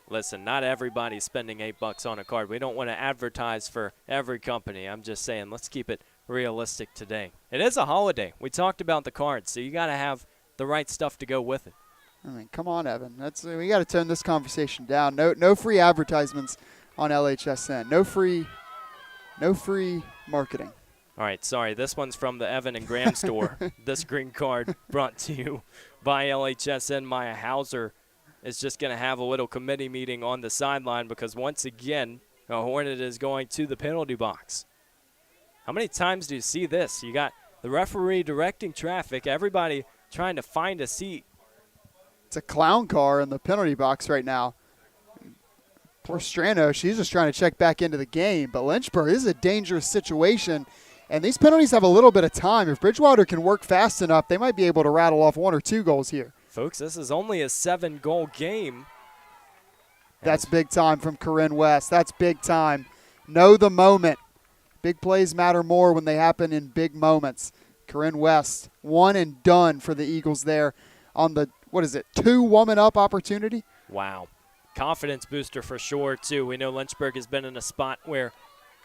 Listen, not everybody's spending $8 on a card. We don't want to advertise for every company. I'm just saying, let's keep it realistic today. It is a holiday. We talked about the cards, so you got to have the right stuff to go with it. I mean, come on, Evan. We got to tone this conversation down. No free advertisements on LHSN. No free marketing. All right, sorry. This one's from the Evan and Graham store. This green card brought to you by LHSN. Maya Hauser is just going to have a little committee meeting on the sideline because once again, a Hornet is going to the penalty box. How many times do you see this? You got the referee directing traffic, everybody trying to find a seat. It's a clown car in the penalty box right now. Poor Strano, she's just trying to check back into the game. But Lynchburg, this is a dangerous situation. And these penalties have a little bit of time. If Bridgewater can work fast enough, they might be able to rattle off 1 or 2 goals here. Folks, this is only a 7-goal game. That's big time from Corinne West. That's big time. Know the moment. Big plays matter more when they happen in big moments. Corinne West, 1 and done for the Eagles there on the, 2-woman-up opportunity? Wow. Confidence booster for sure, too. We know Lynchburg has been in a spot where,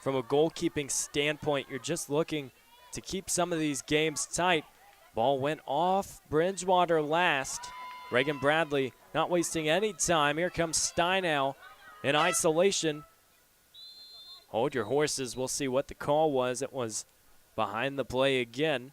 from a goalkeeping standpoint, you're just looking to keep some of these games tight. Ball went off Bridgewater last. Reagan Bradley not wasting any time. Here comes Steinow in isolation. Hold your horses. We'll see what the call was. It was behind the play again.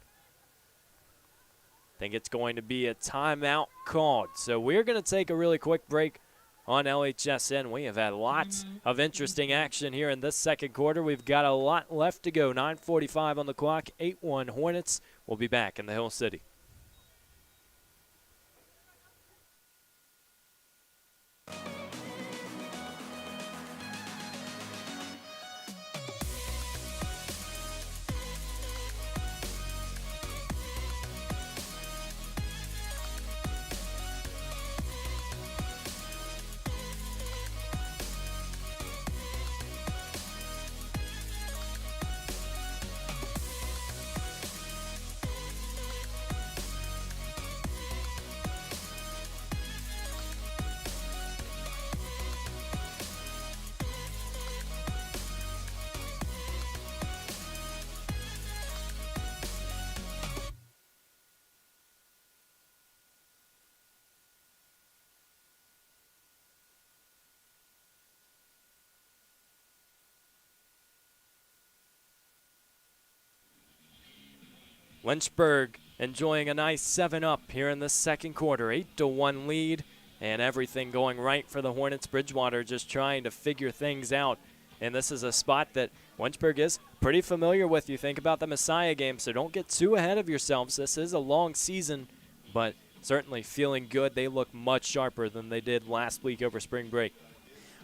I think it's going to be a timeout called. So we're going to take a really quick break on LHSN. We have had lots of interesting action here in this second quarter. We've got a lot left to go. 9:45 on the clock. 8-1 Hornets. We'll be back in the Hill City. Lynchburg enjoying a nice 7-up here in this second quarter. 8-1 lead and everything going right for the Hornets. Bridgewater just trying to figure things out. And this is a spot that Lynchburg is pretty familiar with. You think about the Messiah game, so don't get too ahead of yourselves. This is a long season, but certainly feeling good. They look much sharper than they did last week over spring break.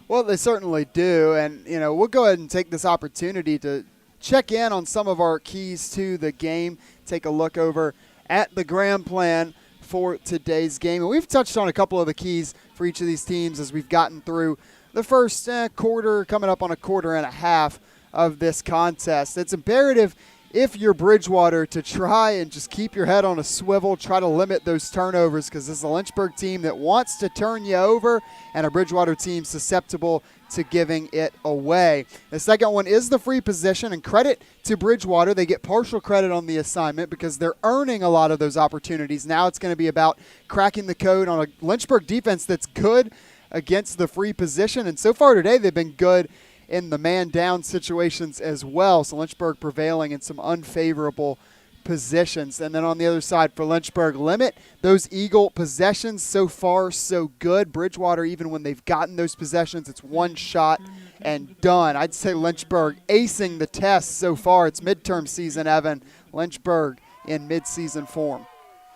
Well, they certainly do, and we'll go ahead and take this opportunity to check in on some of our keys to the game, take a look over at the grand plan for today's game. And we've touched on a couple of the keys for each of these teams as we've gotten through the first quarter, coming up on a quarter and a half of this contest. It's imperative, if you're Bridgewater, to try and just keep your head on a swivel, try to limit those turnovers, because this is a Lynchburg team that wants to turn you over and a Bridgewater team susceptible to giving it away. The second one is the free position, and credit to Bridgewater. They get partial credit on the assignment because they're earning a lot of those opportunities. Now it's going to be about cracking the code on a Lynchburg defense that's good against the free position, and so far today they've been good in the man-down situations as well. So Lynchburg prevailing in some unfavorable positions. And then on the other side for Lynchburg, limit those Eagle possessions. So far, so good. Bridgewater, even when they've gotten those possessions, it's one shot and done. I'd say Lynchburg acing the test so far. It's midterm season, Evan. Lynchburg in mid-season form.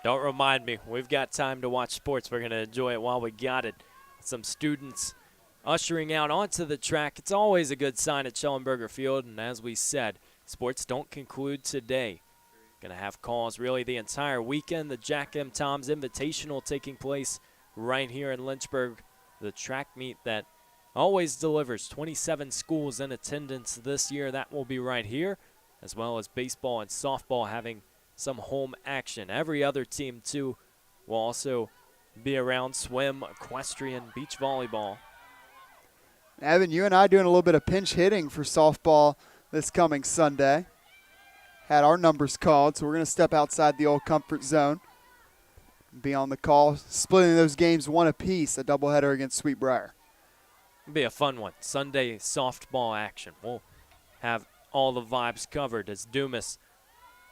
Don't remind me. We've got time to watch sports. We're going to enjoy it while we got it. Some students ushering out onto the track. It's always a good sign at Schellenberger Field, and as we said, sports don't conclude today. Going to have calls really the entire weekend. The Jack M. Toms Invitational taking place right here in Lynchburg. The track meet that always delivers 27 schools in attendance this year. That will be right here, as well as baseball and softball having some home action. Every other team, too, will also be around: swim, equestrian, beach volleyball. Evan, you and I doing a little bit of pinch hitting for softball this coming Sunday. Had our numbers called, so we're going to step outside the old comfort zone. Be on the call, splitting those games one apiece, a doubleheader against Sweetbriar. It'll be a fun one. Sunday softball action. We'll have all the vibes covered as Dumas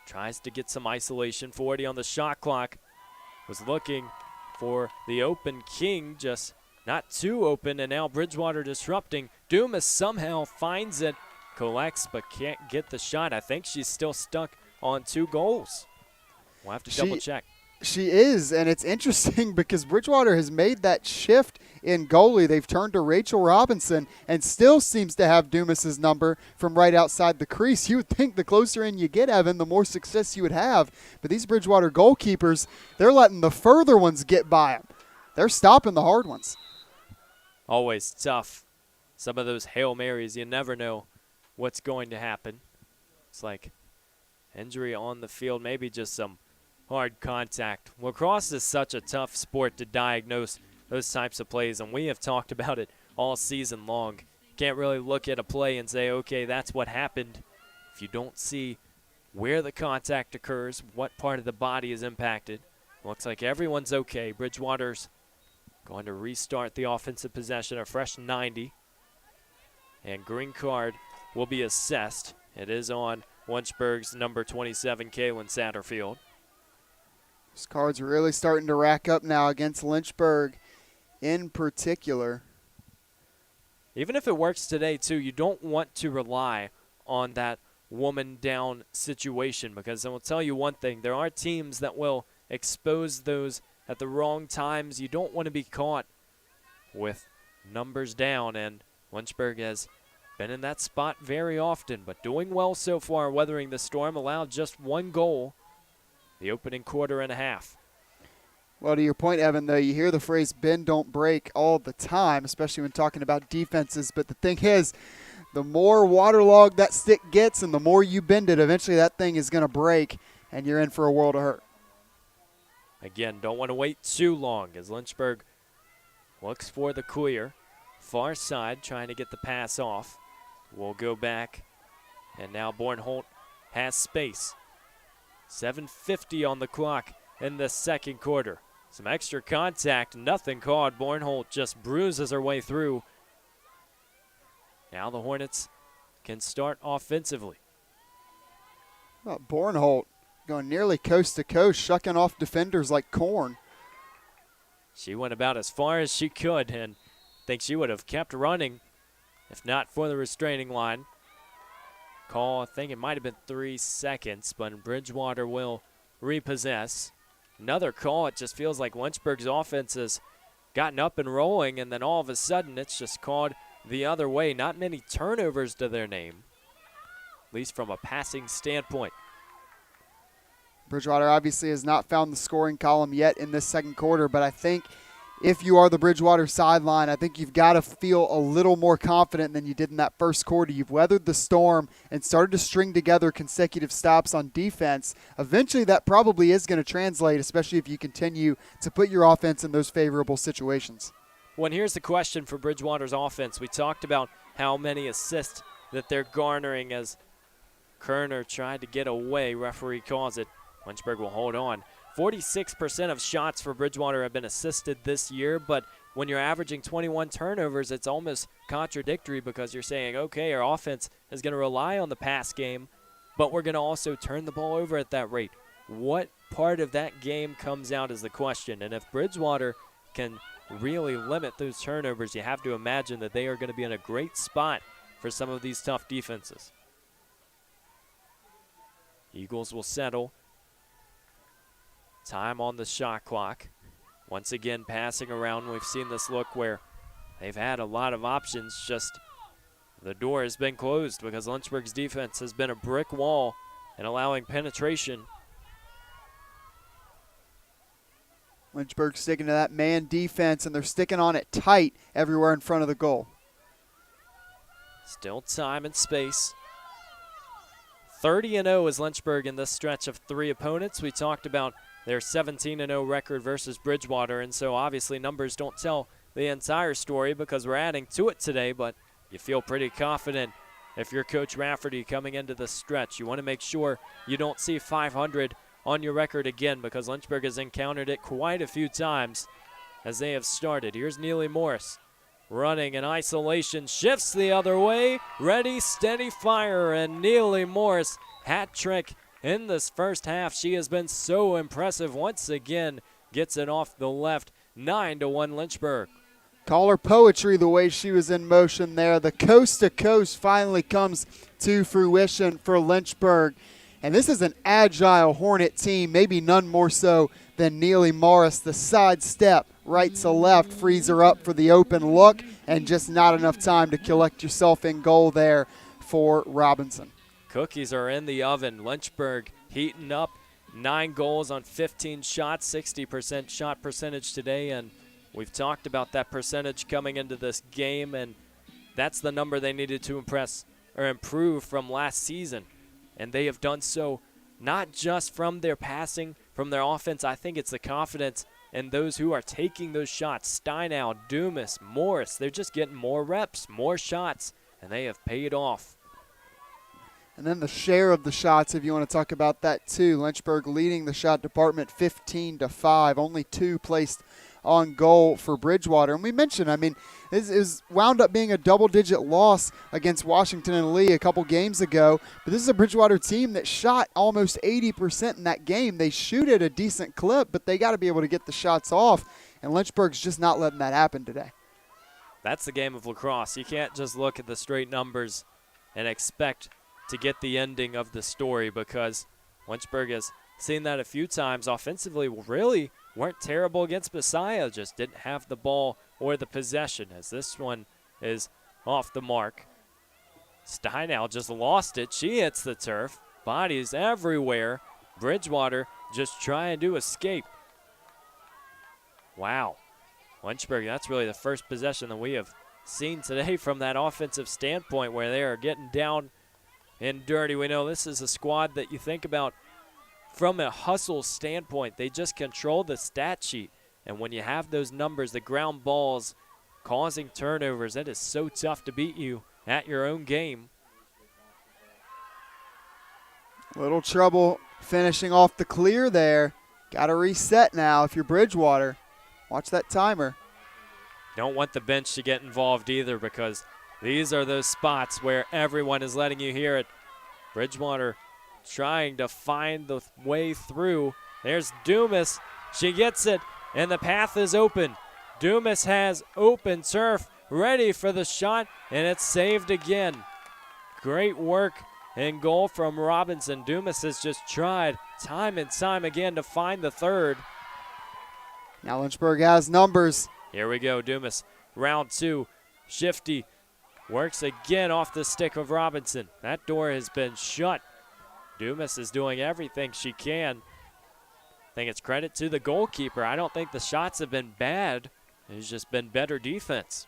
tries to get some isolation. 40 on the shot clock. Was looking for the open King, just not too open, and now Bridgewater disrupting. Dumas somehow finds it, collects, but can't get the shot. I think she's still stuck on 2 goals. We'll have to double check. She is, and it's interesting because Bridgewater has made that shift in goalie. They've turned to Rachel Robinson and still seems to have Dumas's number from right outside the crease. You would think the closer in you get, Evan, the more success you would have. But these Bridgewater goalkeepers, they're letting the further ones get by them. They're stopping the hard ones. Always tough. Some of those Hail Marys, you never know what's going to happen. It's like injury on the field, maybe just some hard contact. Lacrosse is such a tough sport to diagnose those types of plays, and we have talked about it all season long. Can't really look at a play and say, okay, that's what happened, if you don't see where the contact occurs, what part of the body is impacted. Looks like everyone's okay. Bridgewater's going to restart the offensive possession, a fresh 90. And green card will be assessed. It is on Lynchburg's number 27, Kaylin Satterfield. Those cards are really starting to rack up now against Lynchburg in particular. Even if it works today, too, you don't want to rely on that woman down situation, because I will tell you one thing. There are teams that will expose those at the wrong times. You don't want to be caught with numbers down, and Lynchburg has been in that spot very often, but doing well so far, weathering the storm. Allowed just 1 goal the opening quarter and a half. Well, to your point, Evan, though, you hear the phrase bend, don't break all the time, especially when talking about defenses. But the thing is, the more waterlogged that stick gets and the more you bend it, eventually that thing is going to break, and you're in for a world of hurt. Again, don't want to wait too long as Lynchburg looks for the clear. Far side, trying to get the pass off. We'll go back, and now Bornholt has space. 7:50 on the clock in the second quarter. Some extra contact, nothing called. Bornholt just bruises her way through. Now the Hornets can start offensively. Well, Bornholt going nearly coast to coast, shucking off defenders like corn. She went about as far as she could, and I think she would have kept running if not for the restraining line. Call, I think it might have been 3 seconds, but Bridgewater will repossess. another call. It just feels like Lynchburg's offense has gotten up and rolling, and then all of a sudden it's just called the other way. Not many turnovers to their name, at least from a passing standpoint. Bridgewater obviously has not found the scoring column yet in this second quarter, but I think if you are the Bridgewater sideline, I think you've got to feel a little more confident than you did in that first quarter. You've weathered the storm and started to string together consecutive stops on defense. Eventually, that probably is going to translate, especially if you continue to put your offense in those favorable situations. Well, here's the question for Bridgewater's offense. We talked about how many assists that they're garnering as Kerner tried to get away. Referee calls it. Lynchburg will hold on. 46% of shots for Bridgewater have been assisted this year, but when you're averaging 21 turnovers, it's almost contradictory because you're saying, okay, our offense is going to rely on the pass game, but we're going to also turn the ball over at that rate. What part of that game comes out is the question, and if Bridgewater can really limit those turnovers, you have to imagine that they are going to be in a great spot for some of these tough defenses. Eagles will settle. Time on the shot clock. Once again, passing around. We've seen this look where they've had a lot of options, just the door has been closed because Lynchburg's defense has been a brick wall and allowing penetration. Lynchburg sticking to that man defense, and they're sticking on it tight everywhere in front of the goal. Still time and space. 30-0 is Lynchburg in this stretch of 3 opponents. We talked about their 17-0 record versus Bridgewater, and so obviously numbers don't tell the entire story because we're adding to it today, but you feel pretty confident if you're Coach Rafferty coming into this stretch. You want to make sure you don't see 500 on your record again because Lynchburg has encountered it quite a few times as they have started. Here's Neely Morris running in isolation, shifts the other way, ready, steady, fire, and Neely Morris, hat trick in this first half. She has been so impressive. Once again, gets it off the left. 9-1 Lynchburg. Call her poetry the way she was in motion there. The coast-to-coast finally comes to fruition for Lynchburg. And this is an agile Hornet team, maybe none more so than Neely Morris. The side step, right to left, frees her up for the open look, and just not enough time to collect yourself in goal there for Robinson. Cookies are in the oven. Lynchburg heating up. 9 goals on 15 shots, 60% shot percentage today, and we've talked about that percentage coming into this game, and that's the number they needed to impress or improve from last season. And they have done so not just from their passing, from their offense. I think it's the confidence in those who are taking those shots. Steinow, Dumas, Morris, they're just getting more reps, more shots, and they have paid off. And then the share of the shots, if you want to talk about that too. Lynchburg leading the shot department 15-5, only 2 placed on goal for Bridgewater. And we mentioned, I mean, it was wound up being a double-digit loss against Washington and Lee a couple games ago. But this is a Bridgewater team that shot almost 80% in that game. They shoot at a decent clip, but they got to be able to get the shots off. And Lynchburg's just not letting that happen today. That's the game of lacrosse. You can't just look at the straight numbers and expect to get the ending of the story because Lynchburg has seen that a few times. Offensively, really weren't terrible against Messiah, just didn't have the ball or the possession as this one is off the mark. Steinow just lost it. She hits the turf. Bodies everywhere. Bridgewater just trying to escape. Wow. Lynchburg, that's really the first possession that we have seen today from that offensive standpoint where they are getting down and dirty. We know this is a squad that you think about from a hustle standpoint. They just control the stat sheet. And when you have those numbers, the ground balls causing turnovers, it is so tough to beat you at your own game. Little trouble finishing off the clear there. Got to reset now if you're Bridgewater. Watch that timer. Don't want the bench to get involved either because these are those spots where everyone is letting you hear it. Bridgewater trying to find the way through. There's Dumas. She gets it, and the path is open. Dumas has open turf, ready for the shot, and it's saved again. Great work and goal from Robinson. Dumas has just tried time and time again to find the third. Now Lynchburg has numbers. Here we go, Dumas. Round two. Shifty works again off the stick of Robinson. That door has been shut. Dumas is doing everything she can. I think it's credit to the goalkeeper. I don't think the shots have been bad. It's just been better defense.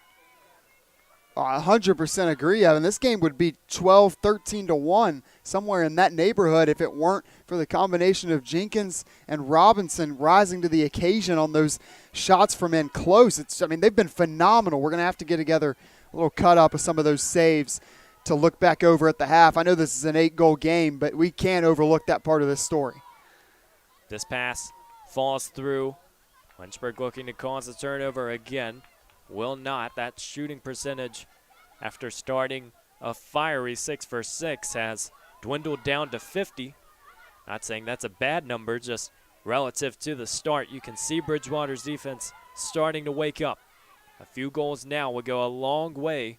I 100% agree, Evan. This game would be 12, 13-1, somewhere in that neighborhood if it weren't for the combination of Jenkins and Robinson rising to the occasion on those shots from in close. They've been phenomenal. We're going to have to get together a little cut-up of some of those saves to look back over at the half. I know this is an 8-goal game, but we can't overlook that part of this story. This pass falls through. Lynchburg looking to cause a turnover again. Will not. That shooting percentage after starting a fiery 6 for 6 has dwindled down to 50. Not saying that's a bad number, just relative to the start. You can see Bridgewater's defense starting to wake up. A few goals now would go a long way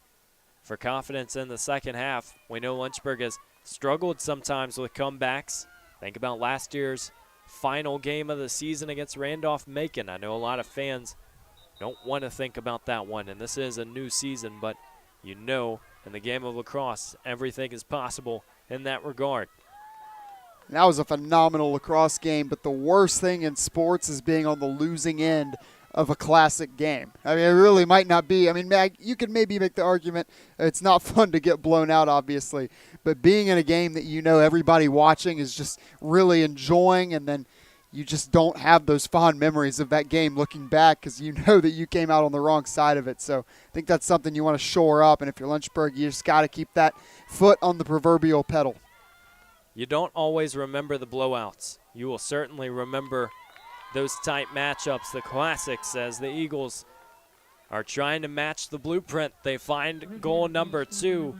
for confidence in the second half. We know Lynchburg has struggled sometimes with comebacks. Think about last year's final game of the season against Randolph-Macon. I know a lot of fans don't want to think about that one, and this is a new season, but you know in the game of lacrosse, everything is possible in that regard. That was a phenomenal lacrosse game, but the worst thing in sports is being on the losing end of a classic game. It really might not be. Mag, you could maybe make the argument it's not fun to get blown out, obviously, but being in a game that you know everybody watching is just really enjoying, and then you just don't have those fond memories of that game looking back because you know that you came out on the wrong side of it. So I think that's something you want to shore up, and if you're Lynchburg, you just got to keep that foot on the proverbial pedal. You don't always remember the blowouts. You will certainly remember those tight matchups, the classics, as the Eagles are trying to match the blueprint. They find goal number 2.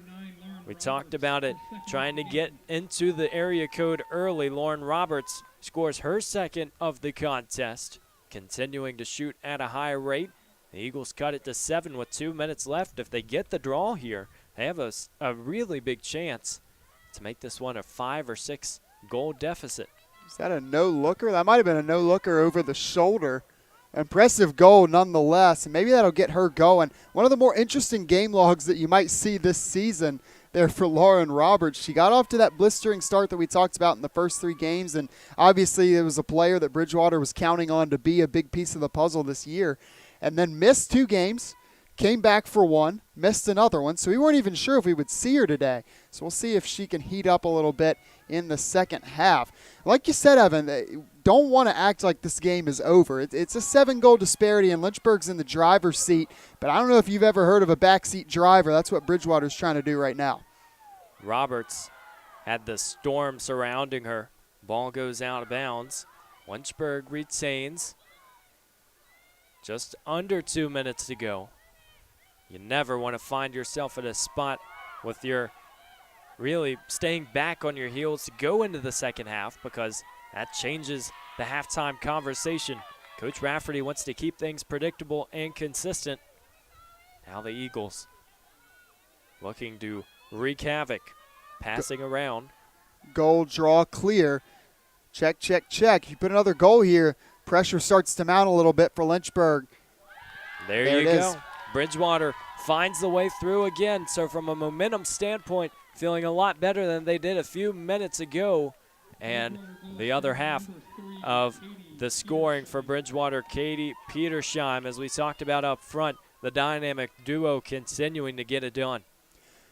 We talked about it, trying to get into the area code early. Lauren Roberts scores her second of the contest, continuing to shoot at a high rate. The Eagles cut it to 7 with 2 minutes left. If they get the draw here, they have a really big chance to make this one a 5 or 6 goal deficit. Is that a no-looker? That might have been a no-looker over the shoulder. Impressive goal nonetheless, and maybe that'll get her going. One of the more interesting game logs that you might see this season there for Lauren Roberts. She got off to that blistering start that we talked about in the first 3 games, and obviously it was a player that Bridgewater was counting on to be a big piece of the puzzle this year, and then missed 2 games, came back for 1, missed another one, so we weren't even sure if we would see her today. So we'll see if she can heat up a little bit in the second half. Like you said, Evan, don't want to act like this game is over. It's a 7-goal disparity, and Lynchburg's in the driver's seat, but I don't know if you've ever heard of a backseat driver. That's what Bridgewater's trying to do right now. Roberts had the storm surrounding her. Ball goes out of bounds. Lynchburg retains. Just under 2 minutes to go. You never want to find yourself at a spot with your really staying back on your heels to go into the second half, because that changes the halftime conversation. Coach Rafferty wants to keep things predictable and consistent. Now the Eagles looking to wreak havoc, passing around. Goal, draw, clear. Check, check, check. You put another goal here, pressure starts to mount a little bit for Lynchburg. There you go. Bridgewater finds the way through again. So from a momentum standpoint, feeling a lot better than they did a few minutes ago. And the other half of the scoring for Bridgewater, Katie Petersheim, as we talked about up front, the dynamic duo continuing to get it done.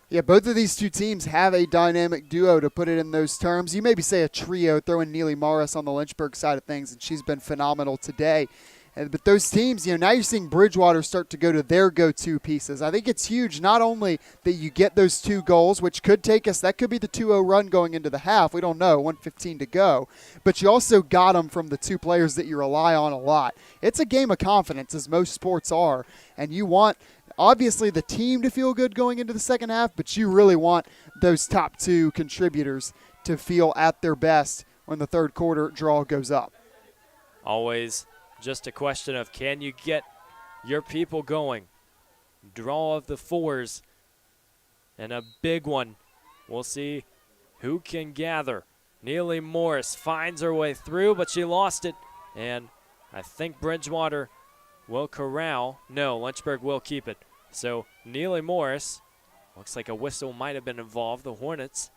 Yeah, both of these two teams have a dynamic duo, to put it in those terms. You maybe say a trio, throw in Neely Morris on the Lynchburg side of things, and she's been phenomenal today. But those teams, now you're seeing Bridgewater start to go to their go-to pieces. I think it's huge not only that you get those 2 goals, which could take us, that could be the 2-0 run going into the half. We don't know, 1:15 to go. But you also got them from the 2 players that you rely on a lot. It's a game of confidence, as most sports are, and you want obviously the team to feel good going into the second half, but you really want those top 2 contributors to feel at their best when the third quarter draw goes up. Always just a question of, can you get your people going? Draw of the 4s, and a big one. We'll see who can gather Neely Morris finds her way through, but she lost it. And I think Bridgewater will corral. No, Lynchburg will keep it. So Neely Morris, looks like a whistle might have been involved. The Hornets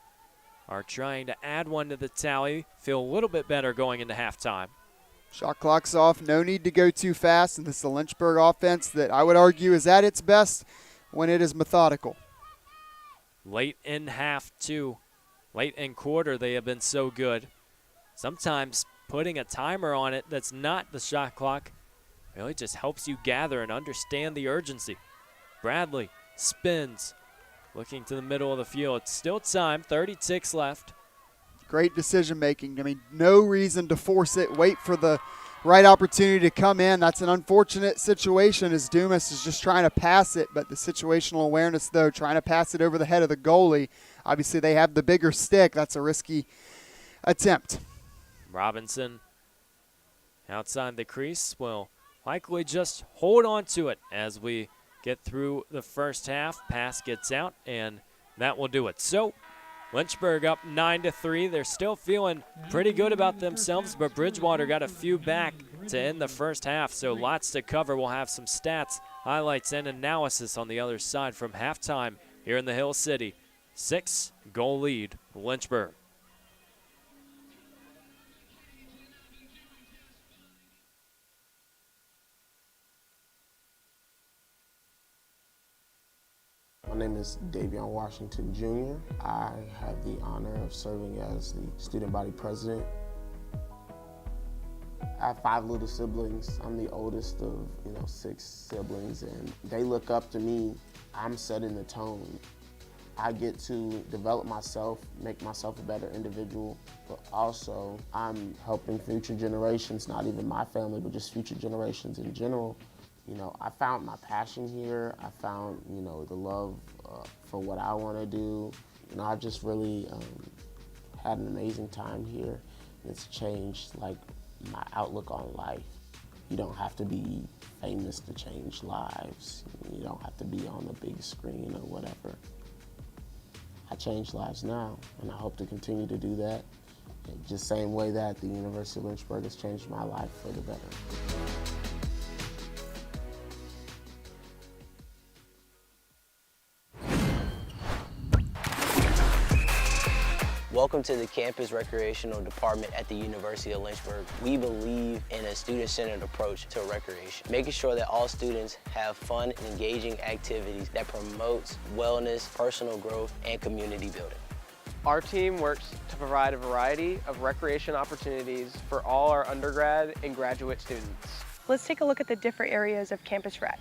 are trying to add one to the tally, feel a little bit better going into halftime. Shot clock's off. No need to go too fast. And this is a Lynchburg offense that I would argue is at its best when it is methodical. Late in late in quarter, they have been so good. Sometimes putting a timer on it that's not the shot clock really just helps you gather and understand the urgency. Bradley spins, looking to the middle of the field. Still time, 30 ticks left. Great decision making. I mean, no reason to force it. Wait for the right opportunity to come in. That's an unfortunate situation as Dumas is just trying to pass it, but the situational awareness, though, trying to pass it over the head of the goalie. Obviously, they have the bigger stick. That's a risky attempt. Robinson outside the crease will likely just hold on to it as we get through the first half. Pass gets out, and that will do it. So Lynchburg up 9-3. They're still feeling pretty good about themselves, but Bridgewater got a few back to end the first half, so lots to cover. We'll have some stats, highlights, and analysis on the other side from halftime here in the Hill City. 6-goal lead, Lynchburg. My name is Davion Washington Jr. I have the honor of serving as the student body president. I have 5 little siblings. I'm the oldest of 6 siblings, and they look up to me. I'm setting the tone. I get to develop myself, make myself a better individual, but also I'm helping future generations, not even my family, but just future generations in general. I found my passion here. I found, the love for what I want to do. I've just really had an amazing time here. It's changed, my outlook on life. You don't have to be famous to change lives. You don't have to be on the big screen or whatever. I change lives now, and I hope to continue to do that. Just same way that the University of Lynchburg has changed my life for the better. Welcome to the Campus Recreational Department at the University of Lynchburg. We believe in a student-centered approach to recreation, making sure that all students have fun and engaging activities that promotes wellness, personal growth, and community building. Our team works to provide a variety of recreation opportunities for all our undergrad and graduate students. Let's take a look at the different areas of Campus Rec.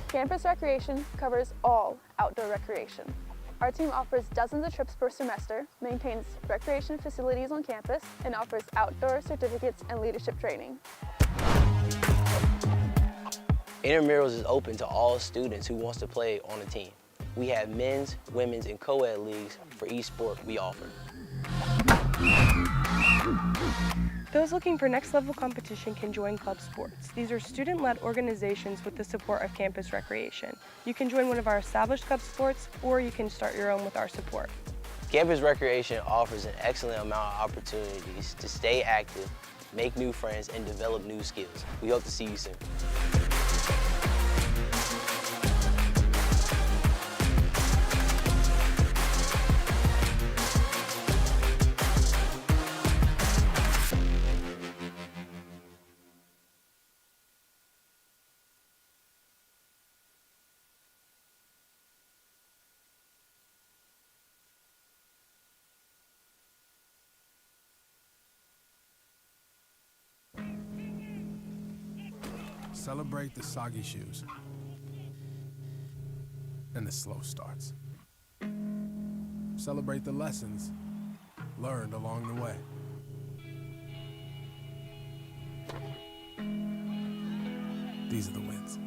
Campus Recreation covers all outdoor recreation. Our team offers dozens of trips per semester, maintains recreation facilities on campus, and offers outdoor certificates and leadership training. Intramurals is open to all students who wants to play on a team. We have men's, women's, and co-ed leagues for each sport we offer. Those looking for next level competition can join club sports. These are student-led organizations with the support of Campus Recreation. You can join one of our established club sports, or you can start your own with our support. Campus Recreation offers an excellent amount of opportunities to stay active, make new friends, and develop new skills. We hope to see you soon. Celebrate the soggy shoes and the slow starts. Celebrate the lessons learned along the way. These are the wins.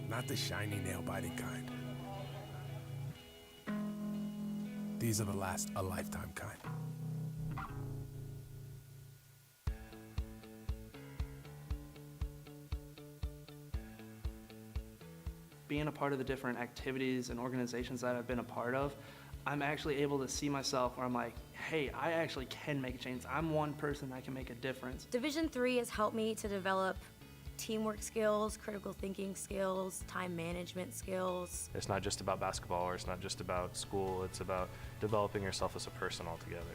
Not the shiny nail-biting kind. These are the last a lifetime kind. Being a part of the different activities and organizations that I've been a part of, I'm actually able to see myself where I'm like, hey, I actually can make a change. I'm one person that can make a difference. Division III has helped me to develop teamwork skills, critical thinking skills, time management skills. It's not just about basketball, or it's not just about school, it's about developing yourself as a person altogether.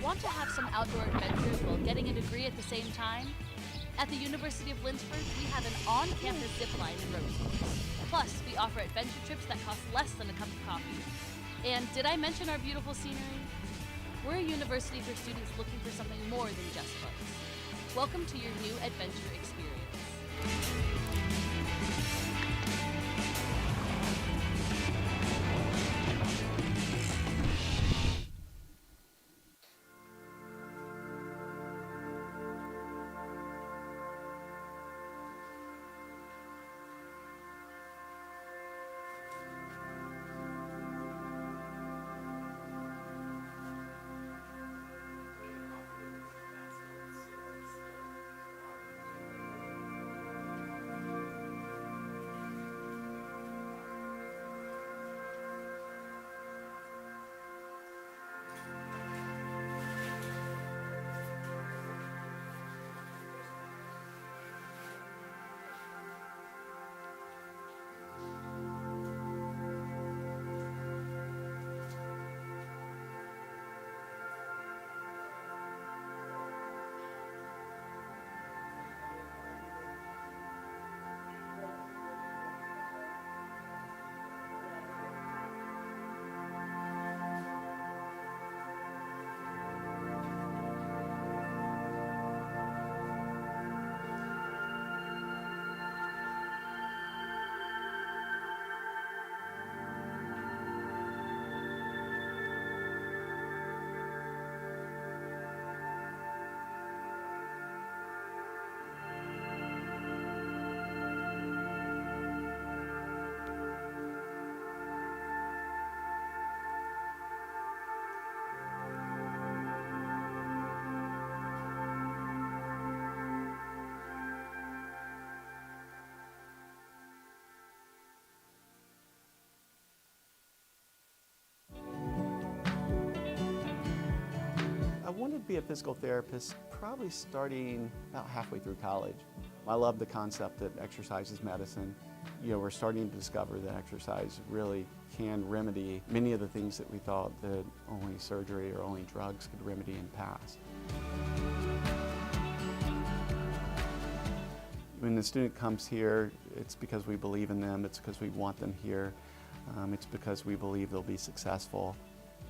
Want to have some outdoor adventures while getting a degree at the same time? At the University of Lynchburg, we have an on-campus zip line and rope course. Plus, we offer adventure trips that cost less than a cup of coffee. And did I mention our beautiful scenery? We're a university for students looking for something more than just books. Welcome to your new adventure experience. I wanted to be a physical therapist probably starting about halfway through college. I love the concept that exercise is medicine. You know, we're starting to discover that exercise really can remedy many of the things that we thought that only surgery or only drugs could remedy in the past. When the student comes here, it's because we believe in them, it's because we want them here, it's because we believe they'll be successful.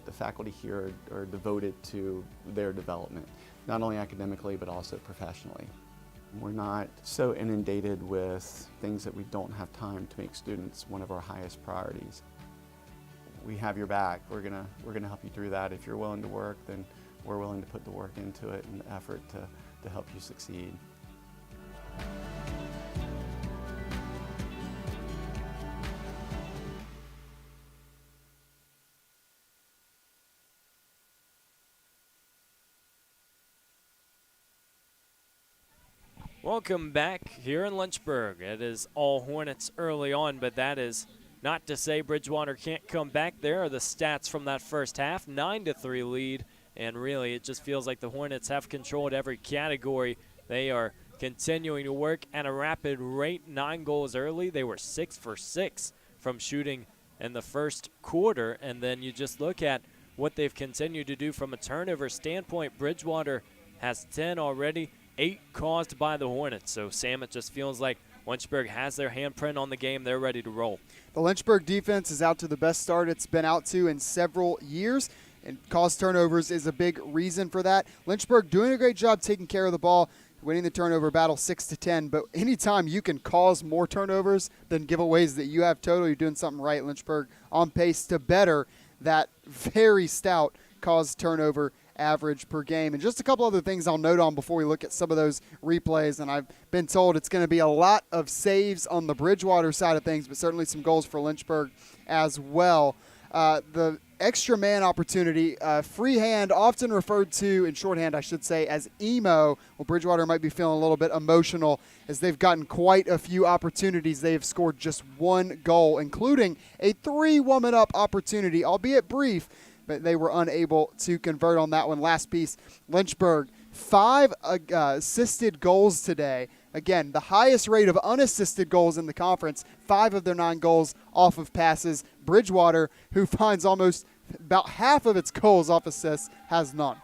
The faculty here are devoted to their development, not only academically but also professionally. We're not so inundated with things that we don't have time to make students one of our highest priorities. We have your back. We're gonna help you through that. If you're willing to work, then we're willing to put the work into it and the effort to help you succeed. Welcome back here in Lynchburg. It is all Hornets early on, but that is not to say Bridgewater can't come back. There are the stats from that first half, 9-3 lead, and really it just feels like the Hornets have controlled every category. They are continuing to work at a rapid rate, 9 goals early. They were 6 for 6 from shooting in the first quarter, and then you just look at what they've continued to do from a turnover standpoint. Bridgewater has 10 already, 8 caused by the Hornets. So, Sam, it just feels like Lynchburg has their handprint on the game. They're ready to roll. The Lynchburg defense is out to the best start it's been out to in several years, and caused turnovers is a big reason for that. Lynchburg doing a great job taking care of the ball, winning the turnover battle 6-10, but anytime you can cause more turnovers than giveaways that you have total, you're doing something right. Lynchburg on pace to better that very stout caused turnover average per game. And just a couple other things I'll note on before we look at some of those replays, and I've been told it's going to be a lot of saves on the Bridgewater side of things, but certainly some goals for Lynchburg as well. The extra man opportunity, free hand, often referred to in shorthand, I should say, as emo. Well, Bridgewater might be feeling a little bit emotional as they've gotten quite a few opportunities. They have scored just 1 goal, including a 3-woman-up opportunity, albeit brief, but they were unable to convert on that one. Last piece, Lynchburg, 5 assisted goals today. Again, the highest rate of unassisted goals in the conference, 5 of their 9 goals off of passes. Bridgewater, who finds almost about half of its goals off assists, has none.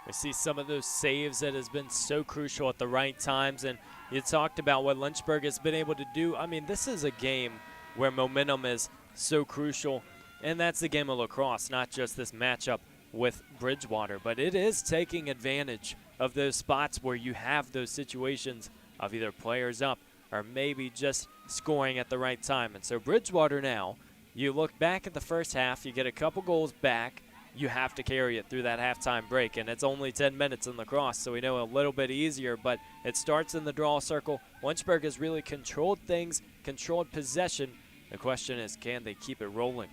We see some of those saves that has been so crucial at the right times, and you talked about what Lynchburg has been able to do. I mean, this is a game where momentum is so crucial, and that's the game of lacrosse, not just this matchup with Bridgewater, but it is taking advantage of those spots where you have those situations of either players up or maybe just scoring at the right time. And so Bridgewater now, you look back at the first half, you get a couple goals back, you have to carry it through that halftime break, and it's only 10 minutes in lacrosse, so we know a little bit easier, but it starts in the draw circle. Lynchburg has really controlled things, controlled possession. The question is, can they keep it rolling?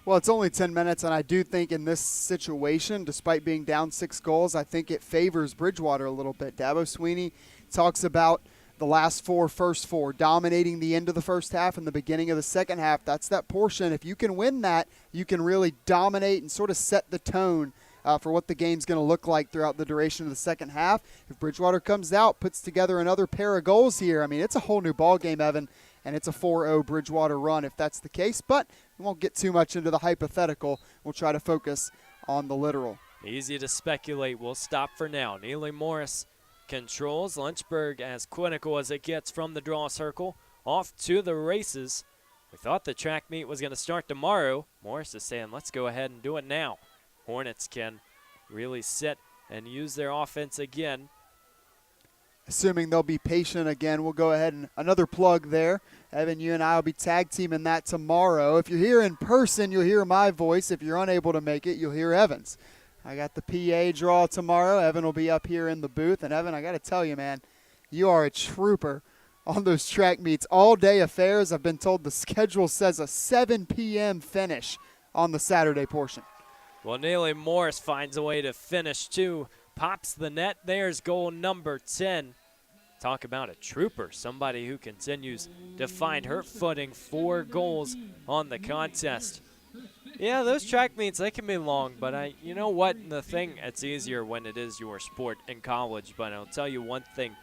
Well, it's only 10 minutes, and I do think in this situation, despite being down 6 goals, I think it favors Bridgewater a little bit. Dabo Sweeney talks about the last 4, first 4, dominating the end of the first half and the beginning of the second half. That's that portion. If you can win that, you can really dominate and sort of set the tone for what the game's going to look like throughout the duration of the second half. If Bridgewater comes out, puts together another pair of goals here, I mean, it's a whole new ball game, Evan, and it's a 4-0 Bridgewater run if that's the case. But we won't get too much into the hypothetical. We'll try to focus on the literal. Easy to speculate. We'll stop for now. Neely Morris controls. Lynchburg as clinical as it gets from the draw circle. Off to the races. We thought the track meet was going to start tomorrow. Morris is saying, let's go ahead and do it now. Hornets can really sit and use their offense again. Assuming they'll be patient again, we'll go ahead and another plug there. Evan, you and I will be tag teaming that tomorrow. If you're here in person, you'll hear my voice. If you're unable to make it, you'll hear Evan's. I got the PA draw tomorrow. Evan will be up here in the booth. And, Evan, I got to tell you, man, you are a trooper on those track meets. All-day affairs. I've been told the schedule says a 7 p.m. finish on the Saturday portion. Well, Neely Morris finds a way to finish, too. Pops the net. There's goal number 10. Talk about a trooper, somebody who continues to find her footing. 4 goals on the contest. Yeah, those track meets, they can be long, but you know what? The thing, it's easier when it is your sport in college, but I'll tell you one thing.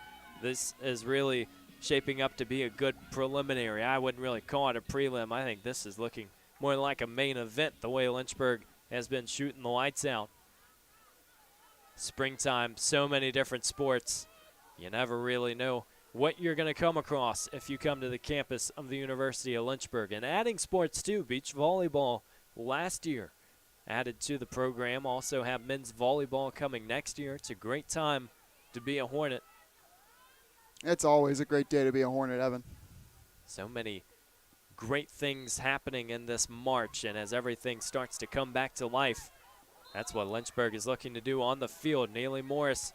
This is really shaping up to be a good preliminary. I wouldn't really call it a prelim. I think this is looking more like a main event, the way Lynchburg has been shooting the lights out. Springtime, so many different sports. You never really know what you're going to come across if you come to the campus of the University of Lynchburg. And adding sports too, beach volleyball last year added to the program. Also have men's volleyball coming next year. It's a great time to be a Hornet. It's always a great day to be a Hornet, Evan. So many great things happening in this March, and as everything starts to come back to life, that's what Lynchburg is looking to do on the field. Neely Morris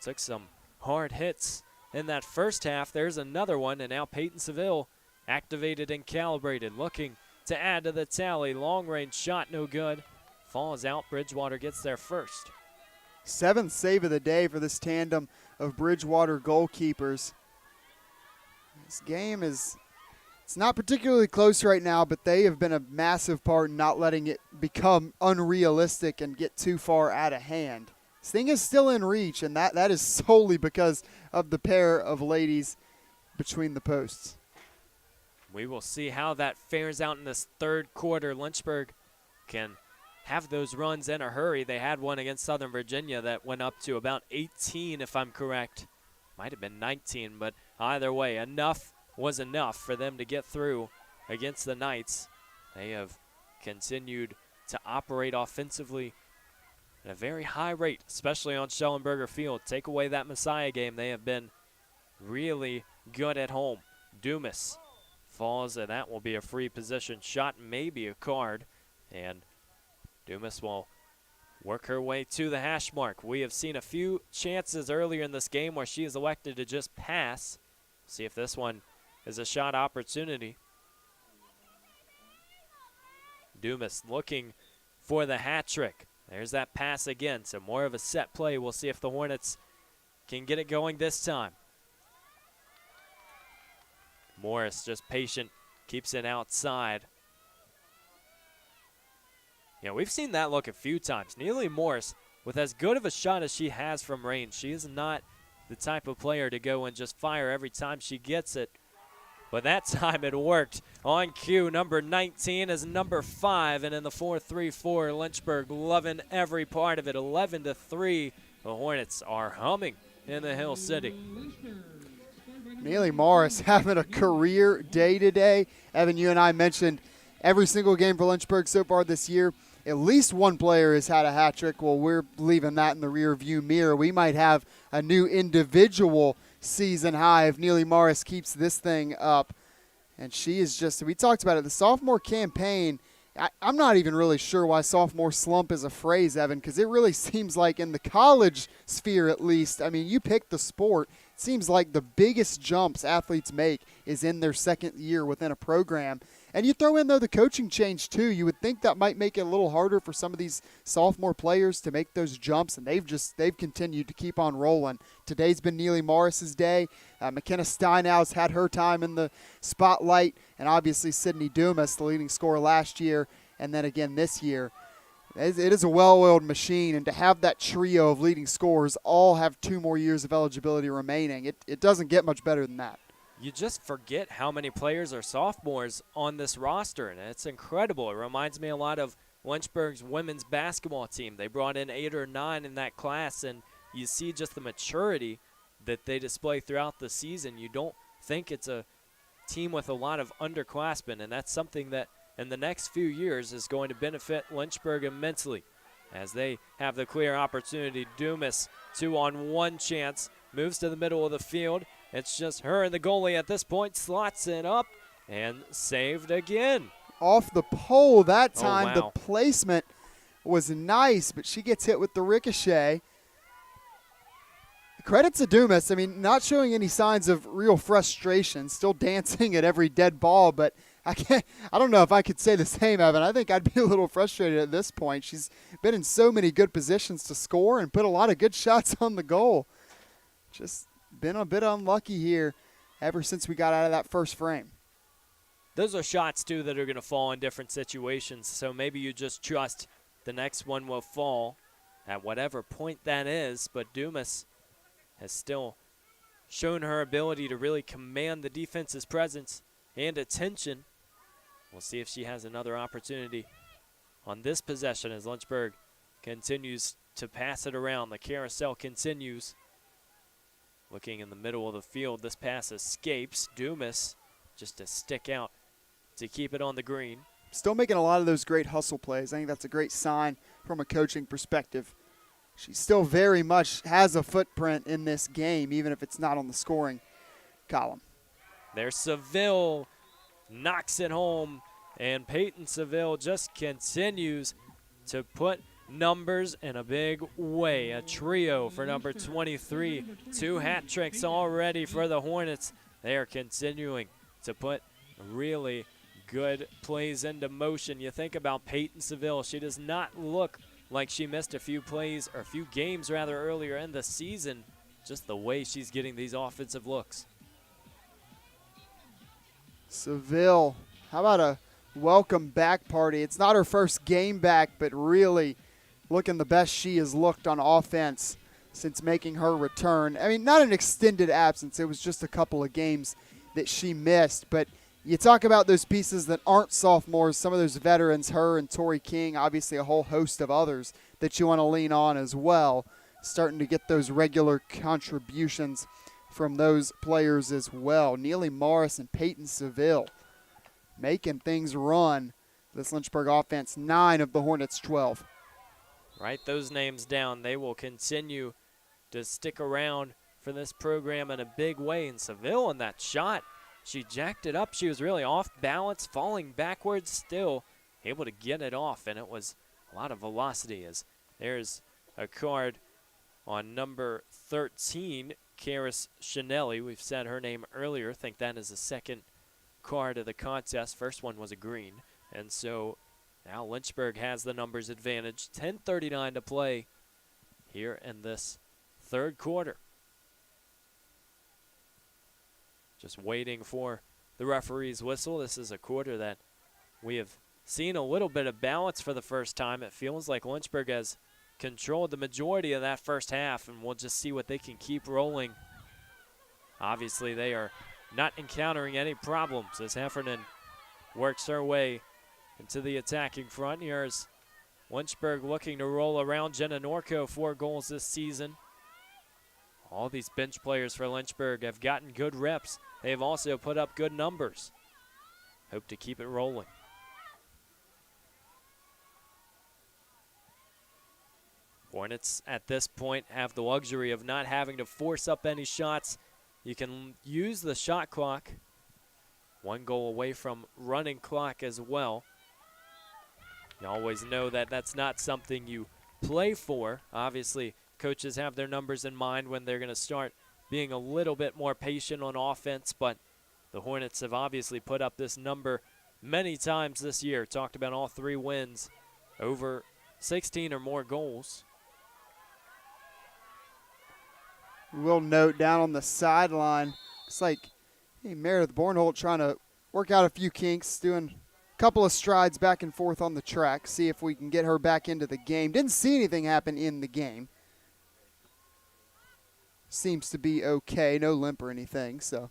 took some hard hits in that first half. There's another one, and now Peyton Seville activated and calibrated, looking to add to the tally. Long-range shot, no good. Falls out. Bridgewater gets there first. 7th save of the day for this tandem of Bridgewater goalkeepers. This game it's not particularly close right now, but they have been a massive part in not letting it become unrealistic and get too far out of hand. This thing is still in reach, and that is solely because of the pair of ladies between the posts. We will see how that fares out in this third quarter. Lynchburg can have those runs in a hurry. They had one against Southern Virginia that went up to about 18, if I'm correct. Might have been 19, but either way, enough was enough for them to get through against the Knights. They have continued to operate offensively at a very high rate, especially on Schellenberger Field. Take away that Messiah game, they have been really good at home. Dumas falls, and that will be a free position shot, maybe a card, and Dumas will work her way to the hash mark. We have seen a few chances earlier in this game where she is elected to just pass. See if this one is a shot opportunity. Dumas looking for the hat trick. There's that pass again, so more of a set play. We'll see if the Hornets can get it going this time. Morris just patient, keeps it outside. Yeah, we've seen that look a few times. Neely Morris, with as good of a shot as she has from range, she is not the type of player to go and just fire every time she gets it. But that time it worked. On cue, number 19 is number 5, and in the 4-3-4, Lynchburg loving every part of it. 11-3, the Hornets are humming in the Hill City. Neely Morris having a career day today. Evan, you and I mentioned every single game for Lynchburg so far this year, at least one player has had a hat trick. Well, we're leaving that in the rear view mirror. We might have a new individual season high if Neely Morris keeps this thing up. And she is just, we talked about it, the sophomore campaign. I'm not even really sure why sophomore slump is a phrase, Evan, because it really seems like in the college sphere at least, I mean, you pick the sport, it seems like the biggest jumps athletes make is in their second year within a program. And you throw in, though, the coaching change, too. You would think that might make it a little harder for some of these sophomore players to make those jumps, and they've continued to keep on rolling. Today's been Neely Morris's day. McKenna Steinau's had her time in the spotlight, and obviously Sydney Dumas, the leading scorer last year, and then again this year. It is a well-oiled machine, and to have that trio of leading scorers all have 2 more years of eligibility remaining, it doesn't get much better than that. You just forget how many players are sophomores on this roster, and it's incredible. It reminds me a lot of Lynchburg's women's basketball team. They brought in 8 or 9 in that class, and you see just the maturity that they display throughout the season. You don't think it's a team with a lot of underclassmen, and that's something that in the next few years is going to benefit Lynchburg immensely as they have the clear opportunity. Dumas, 2-on-1 chance, moves to the middle of the field. It's just her and the goalie at this point, slots it up and saved again. Off the pole that time. Oh, wow. The placement was nice, but she gets hit with the ricochet. Credit to Dumas. I mean, not showing any signs of real frustration, still dancing at every dead ball, but I don't know if I could say the same, Evan. I think I'd be a little frustrated at this point. She's been in so many good positions to score and put a lot of good shots on the goal. Just been a bit unlucky here ever since we got out of that first frame. Those are shots, too, that are going to fall in different situations, so maybe you just trust the next one will fall at whatever point that is, but Dumas has still shown her ability to really command the defense's presence and attention. We'll see if she has another opportunity on this possession as Lynchburg continues to pass it around. The carousel continues. Looking in the middle of the field, this pass escapes. Dumas just to stick out to keep it on the green. Still making a lot of those great hustle plays. I think that's a great sign from a coaching perspective. She still very much has a footprint in this game, even if it's not on the scoring column. There's Seville, knocks it home, and Peyton Seville just continues to put numbers in a big way. A trio for number 23. 2 hat tricks already for the Hornets. They are continuing to put really good plays into motion. You think about Peyton Seville. She does not look like she missed a few plays, or a few games rather, earlier in the season. Just the way she's getting these offensive looks. Seville, how about a welcome back party? It's not her first game back, but really looking the best she has looked on offense since making her return. I mean, not an extended absence. It was just a couple of games that she missed, but you talk about those pieces that aren't sophomores, some of those veterans, her and Tori King, obviously a whole host of others that you want to lean on as well, starting to get those regular contributions from those players as well. Neely Morris and Peyton Seville making things run. This Lynchburg offense, 9 of the Hornets' 12. Write those names down. They will continue to stick around for this program in a big way. And Seville in that shot, she jacked it up. She was really off balance, falling backwards, still able to get it off. And it was a lot of velocity. As there's a card on number 13, Karis Chanelli. We've said her name earlier. I think that is the second card of the contest. First one was a green. And so now Lynchburg has the numbers advantage. 10:39 to play here in this third quarter. Just waiting for the referee's whistle. This is a quarter that we have seen a little bit of balance for the first time. It feels like Lynchburg has controlled the majority of that first half, and we'll just see what they can keep rolling. Obviously, they are not encountering any problems as Heffernan works her way into the attacking front. Here's Lynchburg looking to roll around. Jenna Norco, 4 goals this season. All these bench players for Lynchburg have gotten good reps. They have also put up good numbers. Hope to keep it rolling. Hornets at this point have the luxury of not having to force up any shots. You can use the shot clock. 1 goal away from running clock as well. You always know that that's not something you play for. Obviously, coaches have their numbers in mind when they're going to start being a little bit more patient on offense, but the Hornets have obviously put up this number many times this year. Talked about all 3 wins, over 16 or more goals. We'll note down on the sideline, it's like, hey, Meredith Bornholt trying to work out a few kinks, doing couple of strides back and forth on the track, see if we can get her back into the game. Didn't see anything happen in the game. Seems to be okay, no limp or anything, so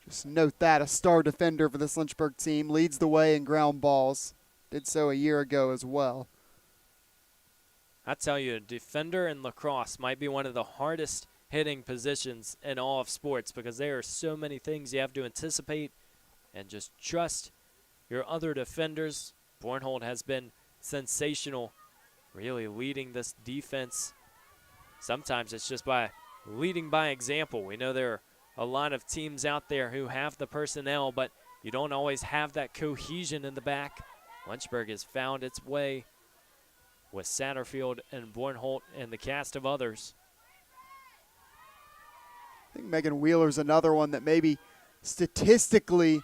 just note that. A star defender for this Lynchburg team, leads the way in ground balls. Did so a year ago as well. I tell you, a defender in lacrosse might be one of the hardest hitting positions in all of sports because there are so many things you have to anticipate and just trust your other defenders. Bornholt has been sensational, really leading this defense. Sometimes it's just by leading by example. We know there are a lot of teams out there who have the personnel, but you don't always have that cohesion in the back. Lynchburg has found its way with Satterfield and Bornholt and the cast of others. I think Megan Wheeler's another one that maybe statistically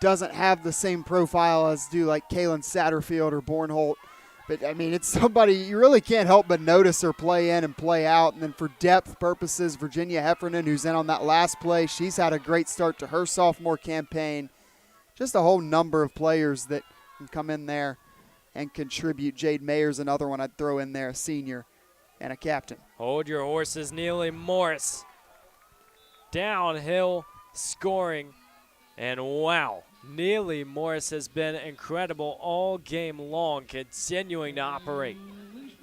doesn't have the same profile as do like Kaylin Satterfield or Bornholt. But, I mean, it's somebody you really can't help but notice her play in and play out. And then for depth purposes, Virginia Heffernan, who's in on that last play, she's had a great start to her sophomore campaign. Just a whole number of players that can come in there and contribute. Jade Mayer's another one I'd throw in there, a senior and a captain. Hold your horses, Neely Morris. Downhill scoring. And wow, Neely Morris has been incredible all game long, continuing to operate.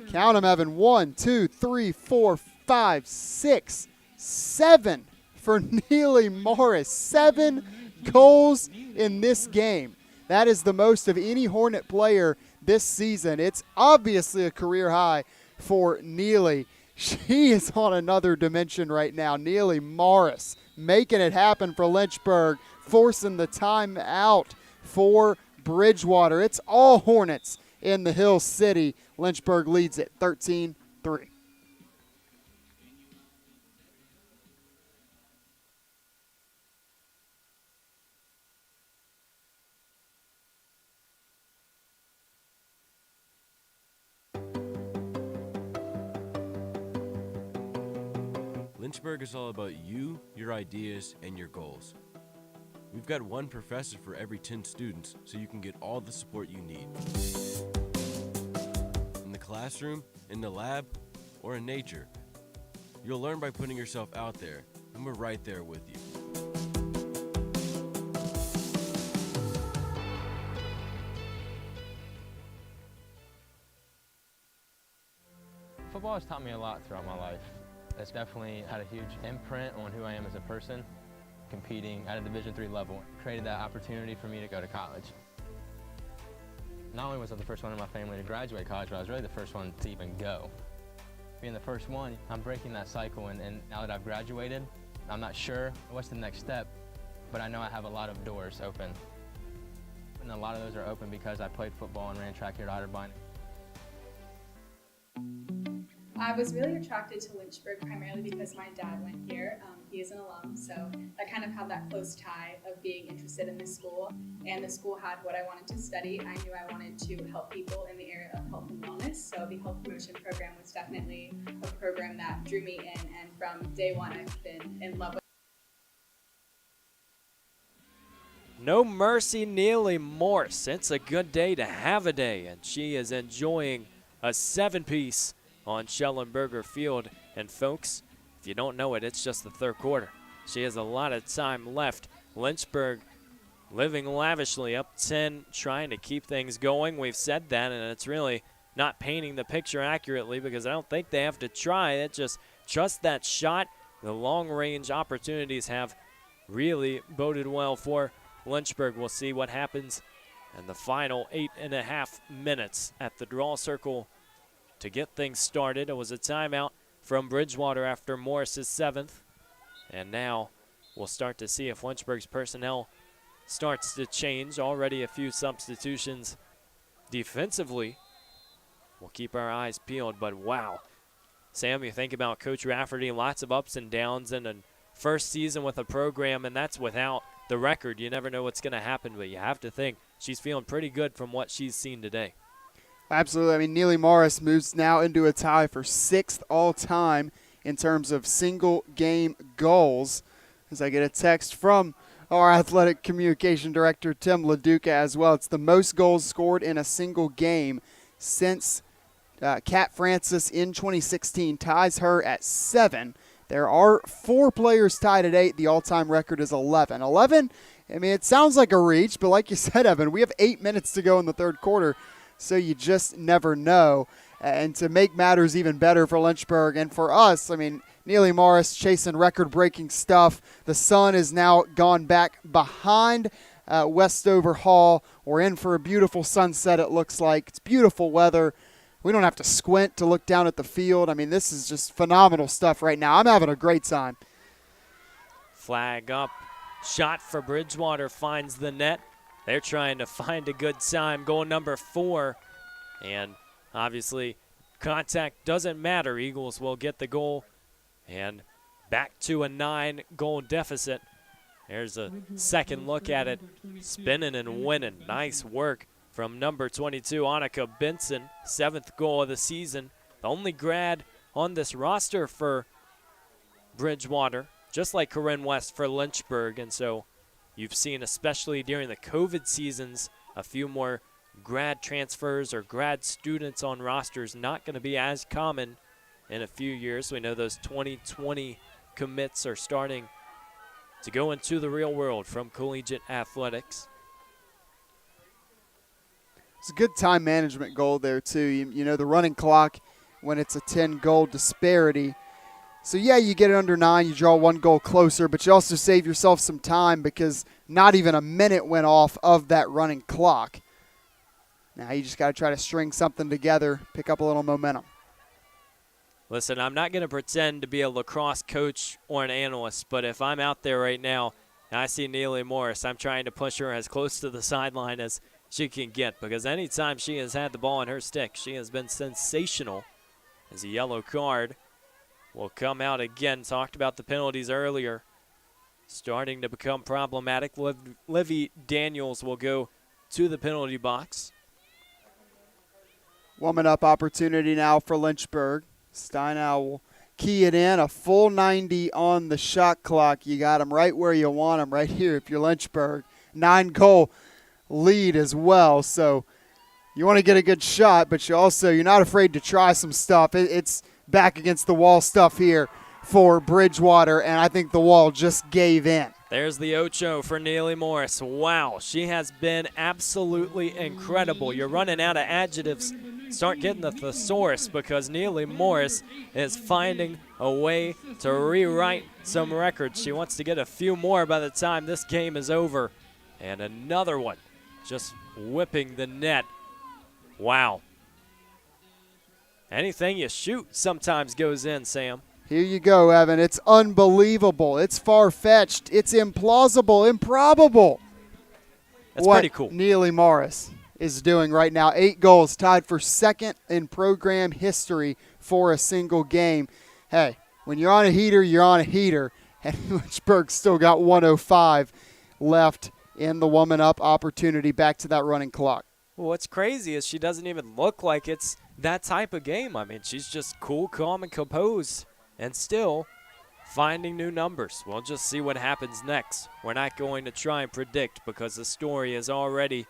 Count them, Evan. 1, 2, 3, 4, 5, 6, 7 for Neely Morris. 7 goals in this game. That is the most of any Hornet player this season. It's obviously a career high for Neely. She is on another dimension right now. Neely Morris making it happen for Lynchburg, forcing the time out for Bridgewater. It's all Hornets in the Hill City. Lynchburg leads it 13-3. Lynchburg is all about you, your ideas, and your goals. We've got one professor for every 10 students, so you can get all the support you need. In the classroom, in the lab, or in nature. You'll learn by putting yourself out there, and we're right there with you. Football has taught me a lot throughout my life. It's definitely had a huge imprint on who I am as a person. Competing at a Division III level created that opportunity for me to go to college. Not only was I the first one in my family to graduate college, but I was really the first one to even go. Being the first one, I'm breaking that cycle, and now that I've graduated, I'm not sure what's the next step, but I know I have a lot of doors open. And a lot of those are open because I played football and ran track here at Otterbein. I was really attracted to Lynchburg primarily because my dad went here. He is an alum, so I kind of have that close tie of being interested in this school. And the school had what I wanted to study. I knew I wanted to help people in the area of health and wellness, so the health promotion program was definitely a program that drew me in, and from day one I've been in love with it. No mercy, Neely Morse. It's a good day to have a day, and she is enjoying a 7-piece on Schellenberger Field. And folks, if you don't know it, it's just the third quarter. She has a lot of time left. Lynchburg living lavishly, up 10, trying to keep things going. We've said that, and it's really not painting the picture accurately because I don't think they have to try. It just that shot. The long-range opportunities have really boded well for Lynchburg. We'll see what happens in the final 8.5 minutes at the draw circle to get things started. It was a timeout from Bridgewater after Morris's 7th. And now we'll start to see if Lynchburg's personnel starts to change. Already a few substitutions defensively. We'll keep our eyes peeled, but wow. Sam, you think about Coach Rafferty, lots of ups and downs in a first season with a program, and that's without the record. You never know what's going to happen, but you have to think she's feeling pretty good from what she's seen today. Absolutely. I mean, Neely Morris moves now into a tie for 6th all-time in terms of single-game goals. As I get a text from our athletic communication director, Tim LaDuca, as well. It's the most goals scored in a single game since Kat Francis in 2016 ties her at 7. There are 4 players tied at 8. The all-time record is 11. 11, I mean, it sounds like a reach, but like you said, Evan, we have 8 minutes to go in the third quarter. So you just never know. And to make matters even better for Lynchburg and for us, I mean, Neely Morris chasing record-breaking stuff. The sun is now gone back behind Westover Hall. We're in for a beautiful sunset, it looks like. It's beautiful weather. We don't have to squint to look down at the field. I mean, this is just phenomenal stuff right now. I'm having a great time. Flag up. Shot for Bridgewater finds the net. They're trying to find a good time. Goal number 4. And obviously, contact doesn't matter. Eagles will get the goal. And back to a 9-goal deficit. There's a second look at it. Spinning and winning. Nice work from number 22, Annika Benson. 7th goal of the season. The only grad on this roster for Bridgewater, just like Corinne West for Lynchburg. And so you've seen, especially during the COVID seasons, a few more grad transfers or grad students on rosters. Not going to be as common in a few years. We know those 2020 commits are starting to go into the real world from collegiate athletics. It's a good time management goal there, too. You know, the running clock when it's a 10-goal disparity. So, yeah, you get it under 9, you draw 1 goal closer, but you also save yourself some time because not even a minute went off of that running clock. Now you just got to try to string something together, pick up a little momentum. Listen, I'm not going to pretend to be a lacrosse coach or an analyst, but if I'm out there right now and I see Neely Morris, I'm trying to push her as close to the sideline as she can get, because anytime she has had the ball in her stick, she has been sensational. As a yellow card will come out again. Talked about the penalties earlier. Starting to become problematic. Livy Daniels will go to the penalty box. Warming up opportunity now for Lynchburg. Steinau will key it in. A full 90 on the shot clock. You got them right where you want them, right here if you're Lynchburg. 9-goal lead as well. So you want to get a good shot, but you're not afraid to try some stuff. It's back against the wall stuff here for Bridgewater, and I think the wall just gave in. There's the Ocho for Neely Morris. Wow, she has been absolutely incredible. You're running out of adjectives start getting the thesaurus because Neely Morris is finding a way to rewrite some records. She wants to get a few more by the time this game is over. And another one just whipping the net. Wow. Anything you shoot sometimes goes in, Sam. Here you go, Evan. It's unbelievable. It's far-fetched. It's implausible, improbable. That's pretty cool. Neely Morris is doing right now. 8 goals, tied for second in program history for a single game. Hey, when you're on a heater, you're on a heater. And Lynchburg's still got 105 left in the woman-up opportunity. Back to that running clock. Well, what's crazy is she doesn't even look like it's that type of game. I mean, she's just cool, calm, and composed, and still finding new numbers. We'll just see what happens next. We're not going to try and predict because the story is already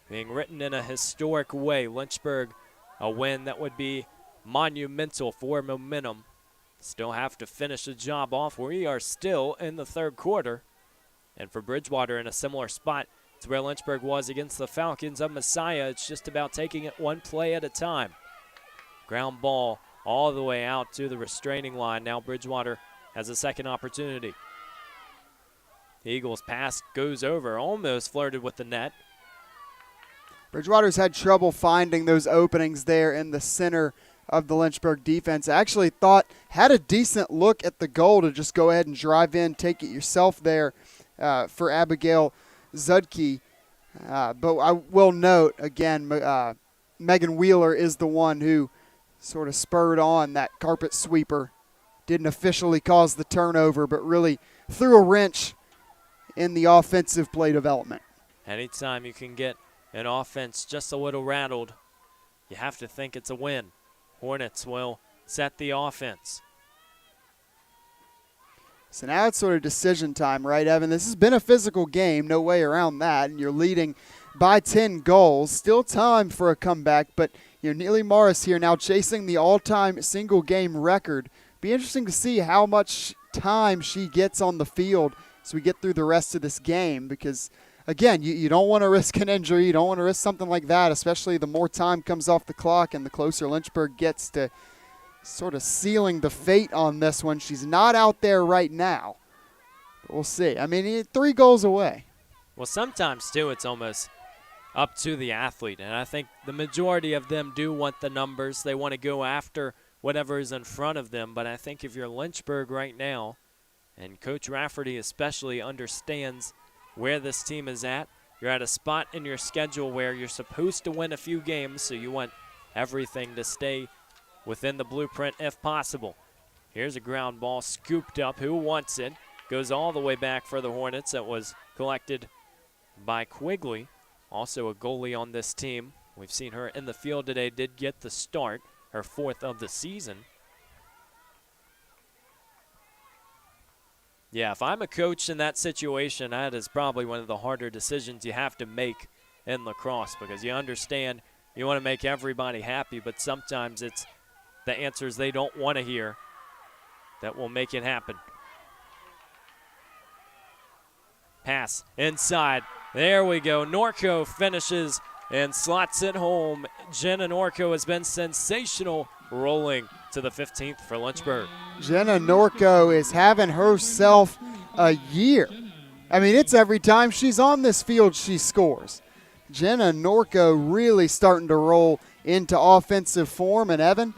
being written in a historic way. Lynchburg, a win that would be monumental for momentum. Still have to finish the job off. We are still in the third quarter. And for Bridgewater in a similar spot to where Lynchburg was against the Falcons of Messiah, it's just about taking it one play at a time. Ground ball all the way out to the restraining line. Now Bridgewater has a second opportunity. The Eagles' pass goes over, almost flirted with the net. Bridgewater's had trouble finding those openings there in the center of the Lynchburg defense. I actually thought had a decent look at the goal to just go ahead and drive in, take it yourself there for Abigail Zudke. But I will note, again, Megan Wheeler is the one who sort of spurred on that carpet sweeper. Didn't officially cause the turnover, but really threw a wrench in the offensive play development. Anytime you can get an offense just a little rattled, you have to think it's a win. Hornets will set the offense. So now it's sort of decision time, right, Evan? This has been a physical game, no way around that, and you're leading by 10 goals. Still time for a comeback, but Neely Morris here now chasing the all-time single-game record. Be interesting to see how much time she gets on the field as we get through the rest of this game because, again, you don't want to risk an injury. You don't want to risk something like that, especially the more time comes off the clock and the closer Lynchburg gets to sort of sealing the fate on this one. She's not out there right now. But we'll see. I mean, 3 goals away. Well, sometimes, too, it's almost up to the athlete, and I think the majority of them do want the numbers. They want to go after whatever is in front of them, but I think if you're Lynchburg right now, and Coach Rafferty especially understands where this team is at, you're at a spot in your schedule where you're supposed to win a few games, so you want everything to stay within the blueprint if possible. Here's a ground ball scooped up. Who wants it? Goes all the way back for the Hornets. That was collected by Quigley, also a goalie on this team. We've seen her in the field today, did get the start, her 4th of the season. Yeah, if I'm a coach in that situation, that is probably one of the harder decisions you have to make in lacrosse because you understand you want to make everybody happy, but sometimes it's the answers they don't want to hear that will make it happen. Pass inside. There we go. Norco finishes and slots it home. Jenna Norco has been sensational, rolling to the 15th for Lynchburg. Jenna Norco is having herself a year. I mean, it's every time she's on this field she scores. Jenna Norco really starting to roll into offensive form. And Evan,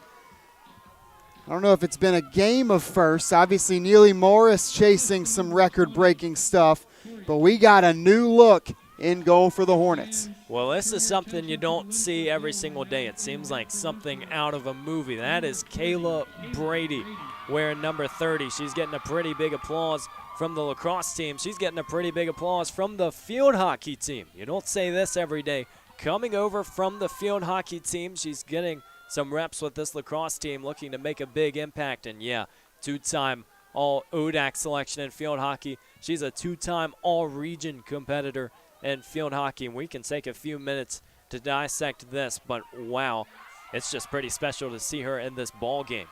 I don't know if it's been a game of firsts. Obviously, Neely Morris chasing some record-breaking stuff, but we got a new look in goal for the Hornets. Well, this is something you don't see every single day. It seems like something out of a movie. That is Kayla Brady wearing number 30. She's getting a pretty big applause from the lacrosse team. She's getting a pretty big applause from the field hockey team. You don't say this every day. Coming over from the field hockey team, she's getting some reps with this lacrosse team, looking to make a big impact. And, yeah, 2-time All-ODAC selection in field hockey. She's a 2-time All-Region competitor in field hockey, and we can take a few minutes to dissect this, but wow, it's just pretty special to see her in this ball game.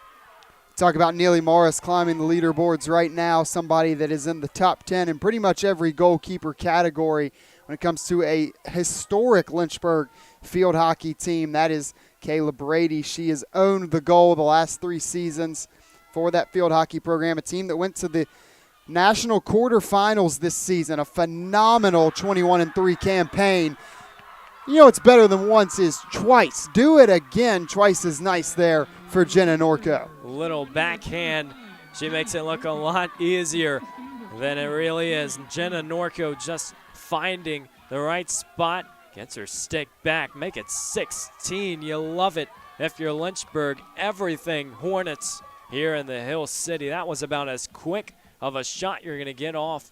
Talk about Neely Morris climbing the leaderboards right now, somebody that is in the top 10 in pretty much every goalkeeper category when it comes to a historic Lynchburg field hockey team. That is Kayla Brady. She has owned the goal the last 3 seasons for that field hockey program, a team that went to the national quarterfinals this season, a phenomenal 21-3 campaign. You know, it's better than once is twice. Do it again. Twice is nice there for Jenna Norco. Little backhand. She makes it look a lot easier than it really is. Jenna Norco just finding the right spot. Gets her stick back. Make it 16. You love it if you're Lynchburg. Everything Hornets here in the Hill City. That was about as quick of a shot you're going to get off